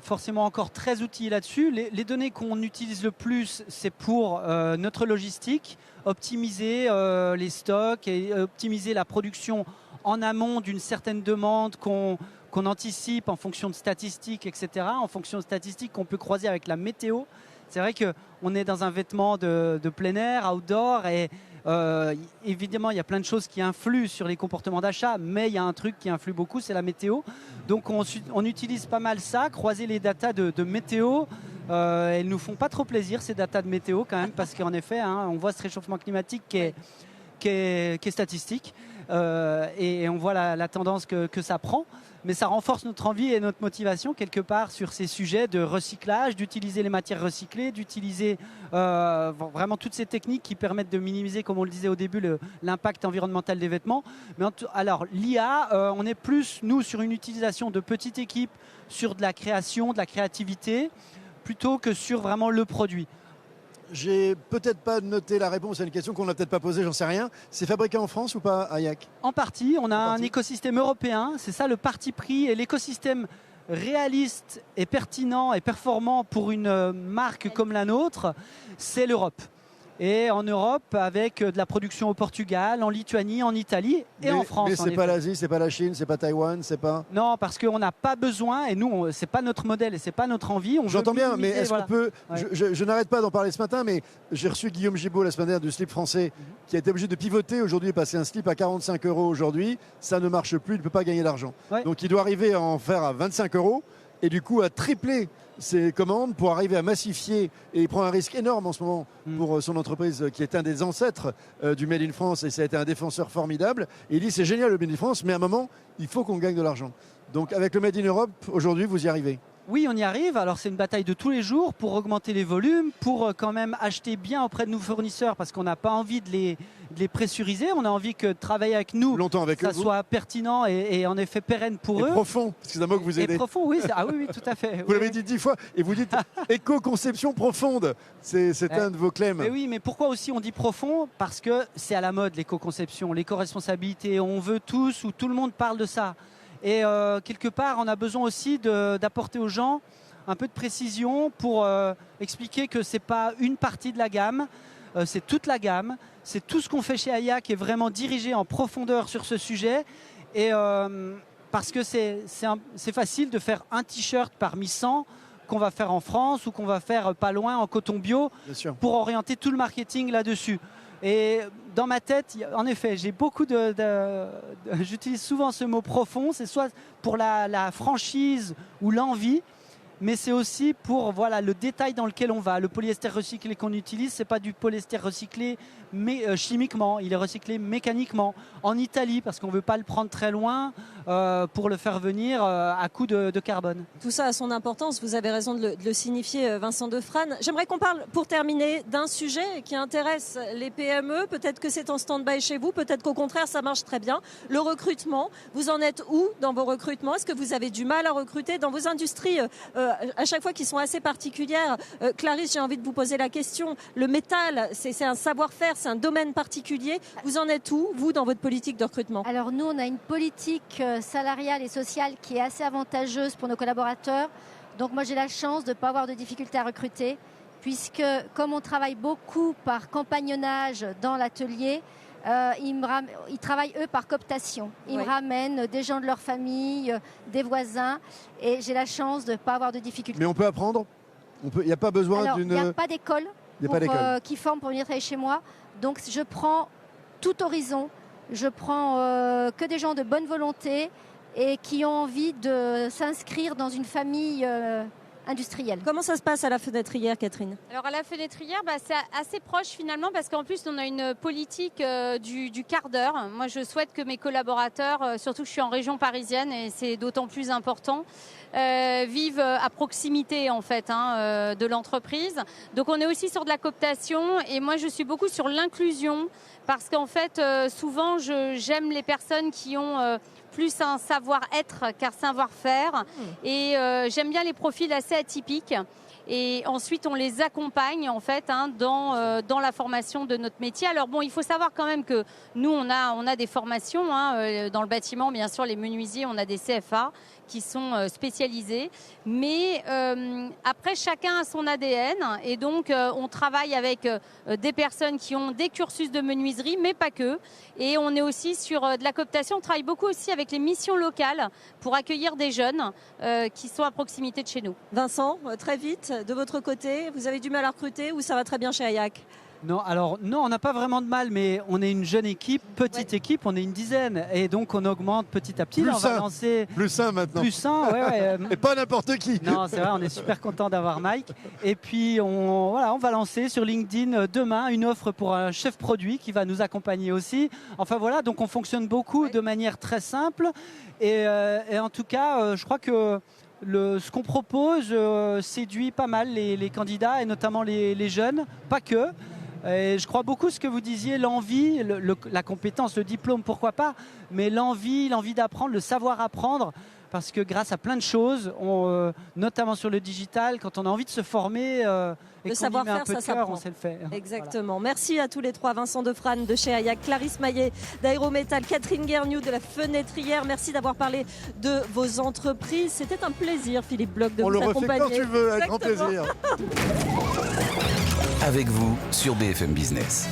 forcément encore très outillé là-dessus. Les données qu'on utilise le plus, c'est pour notre logistique, optimiser les stocks et optimiser la production en amont d'une certaine demande qu'on anticipe en fonction de statistiques, etc. En fonction de statistiques qu'on peut croiser avec la météo. C'est vrai qu'on est dans un vêtement de plein air, outdoor, et évidemment, il y a plein de choses qui influent sur les comportements d'achat, mais il y a un truc qui influe beaucoup, c'est la météo. Donc on utilise pas mal ça, croiser les datas de météo. Elles nous font pas trop plaisir, ces datas de météo quand même, parce qu'en effet, on voit ce réchauffement climatique qui est statistique, et on voit la tendance que ça prend. Mais ça renforce notre envie et notre motivation quelque part sur ces sujets de recyclage, d'utiliser les matières recyclées, d'utiliser vraiment toutes ces techniques qui permettent de minimiser, comme on le disait au début, l'impact environnemental des vêtements. Mais alors l'IA, on est plus, nous, sur une utilisation de petites équipes, sur de la création, de la créativité, plutôt que sur vraiment le produit. J'ai peut-être pas noté la réponse à une question qu'on n'a peut-être pas posée, j'en sais rien. C'est fabriqué en France ou pas, Hayak? En partie, on a un écosystème européen, c'est ça le parti pris, et l'écosystème réaliste et pertinent et performant pour une marque comme la nôtre, c'est l'Europe. Et en Europe, avec de la production au Portugal, en Lituanie, en Italie et en France. Mais c'est pas l'Asie, c'est pas la Chine, c'est pas Taïwan, c'est pas... Non, parce qu'on n'a pas besoin, et nous, c'est pas notre modèle et c'est pas notre envie. J'entends bien, mais est-ce qu'on peut... Ouais. Je n'arrête pas d'en parler ce matin, mais j'ai reçu Guillaume Gibault la semaine dernière du slip français, qui a été obligé de pivoter aujourd'hui, passer un slip à 45 € aujourd'hui. Ça ne marche plus, il ne peut pas gagner d'argent. Ouais. Donc il doit arriver à en faire à 25 € et du coup à tripler ses commandes pour arriver à massifier, et il prend un risque énorme en ce moment pour son entreprise qui est un des ancêtres du Made in France, et ça a été un défenseur formidable. Et il dit c'est génial le Made in France, mais à un moment il faut qu'on gagne de l'argent. Donc avec le Made in Europe aujourd'hui vous y arrivez? Oui, on y arrive. Alors c'est une bataille de tous les jours pour augmenter les volumes, pour quand même acheter bien auprès de nos fournisseurs, parce qu'on n'a pas envie de les pressuriser. On a envie que travailler avec nous, longtemps avec ça eux, soit pertinent et en effet pérenne pour eux. Et profond, parce que c'est un mot que vous aidez. Et profond, oui. Oui, tout à fait. Vous l'avez dit 10 fois, et vous dites éco-conception profonde. C'est un de vos claims. Mais oui, mais pourquoi aussi on dit profond? Parce que c'est à la mode l'éco-conception, l'éco-responsabilité. On veut tous, ou tout le monde parle de ça. Et quelque part, on a besoin aussi d'apporter aux gens un peu de précision pour expliquer que ce n'est pas une partie de la gamme, c'est toute la gamme. C'est tout ce qu'on fait chez Hayak qui est vraiment dirigé en profondeur sur ce sujet. Et parce que c'est facile de faire un t-shirt parmi 100 qu'on va faire en France ou qu'on va faire pas loin en coton bio pour orienter tout le marketing là-dessus. Et dans ma tête, en effet, j'ai beaucoup j'utilise souvent ce mot profond, c'est soit pour la franchise ou l'envie, mais c'est aussi pour le détail dans lequel on va. Le polyester recyclé qu'on utilise, c'est pas du polyester recyclé mais chimiquement, il est recyclé mécaniquement. En Italie, parce qu'on veut pas le prendre très loin pour le faire venir à coût de carbone. Tout ça a son importance, vous avez raison de le signifier, Vincent Defrane. J'aimerais qu'on parle, pour terminer, d'un sujet qui intéresse les PME. Peut-être que c'est en stand-by chez vous, peut-être qu'au contraire ça marche très bien. Le recrutement, vous en êtes où dans vos recrutements? Est-ce que vous avez du mal à recruter dans vos industries à chaque fois qui sont assez particulières? Clarisse, j'ai envie de vous poser la question. Le métal, c'est un savoir-faire, c'est un domaine particulier. Vous en êtes où, vous, dans votre politique de recrutement? Alors nous, on a une politique salariale et sociale qui est assez avantageuse pour nos collaborateurs. Donc moi, j'ai la chance de ne pas avoir de difficultés à recruter, puisque comme on travaille beaucoup par compagnonnage dans l'atelier, ils travaillent, eux, par cooptation. Ils me ramènent des gens de leur famille, des voisins, et j'ai la chance de ne pas avoir de difficultés. Mais on peut apprendre? Il n'y a pas besoin d'une... Il n'y a pas d'école qui forme pour venir travailler chez moi. Donc je prends tout horizon. Je prends que des gens de bonne volonté et qui ont envie de s'inscrire dans une famille industrielle. Comment ça se passe à la Fenêtrière, Catherine? Alors à la Fenêtrière, c'est assez proche finalement, parce qu'en plus on a une politique du quart d'heure. Moi je souhaite que mes collaborateurs, surtout que je suis en région parisienne et c'est d'autant plus important, vivent à proximité en fait de l'entreprise. Donc on est aussi sur de la cooptation, et moi je suis beaucoup sur l'inclusion, parce qu'en fait souvent j'aime les personnes qui ont plus un savoir-être qu'un savoir-faire, et j'aime bien les profils assez atypiques. Et ensuite, on les accompagne en fait dans la formation de notre métier. Alors bon, il faut savoir quand même que nous, on a des formations dans le bâtiment. Bien sûr, les menuisiers, on a des CFA qui sont spécialisés. Mais après, chacun a son ADN. Et donc, on travaille avec des personnes qui ont des cursus de menuiserie, mais pas que. Et on est aussi sur de la cooptation. On travaille beaucoup aussi avec les missions locales pour accueillir des jeunes qui sont à proximité de chez nous. Vincent, très vite, jeunes de votre côté, vous avez du mal à recruter ou ça va très bien chez Hayac? Non, alors non, on n'a pas vraiment de mal, mais on est une jeune équipe, petite équipe, on est une dizaine, et donc on augmente petit à petit. Plus Là, on va sain. lancer Plus sain maintenant. plus sain, ouais. Et pas n'importe qui. Non, c'est vrai, on est super content d'avoir Mike. Et puis on va lancer sur LinkedIn demain une offre pour un chef produit qui va nous accompagner aussi. Enfin voilà, donc on fonctionne beaucoup de manière très simple. Et en tout cas, je crois que ce qu'on propose séduit pas mal les candidats et notamment les jeunes, pas que. Et je crois beaucoup ce que vous disiez, l'envie, la compétence, le diplôme, pourquoi pas, mais l'envie d'apprendre, le savoir apprendre, parce que grâce à plein de choses, notamment sur le digital, quand on a envie de se former et Le qu'on y met un savoir-faire, peu de ça cœur, s'apprend. on sait le faire. Exactement. Merci à tous les trois. Vincent Defrane de chez Hayac, Clarisse Maillet d'Aérométal, Catherine Guerniou de la Fenêtrière. Merci d'avoir parlé de vos entreprises. C'était un plaisir, Philippe Bloch, de On vous le refait accompagner. quand tu veux, avec grand Exactement. plaisir. Avec vous sur BFM Business.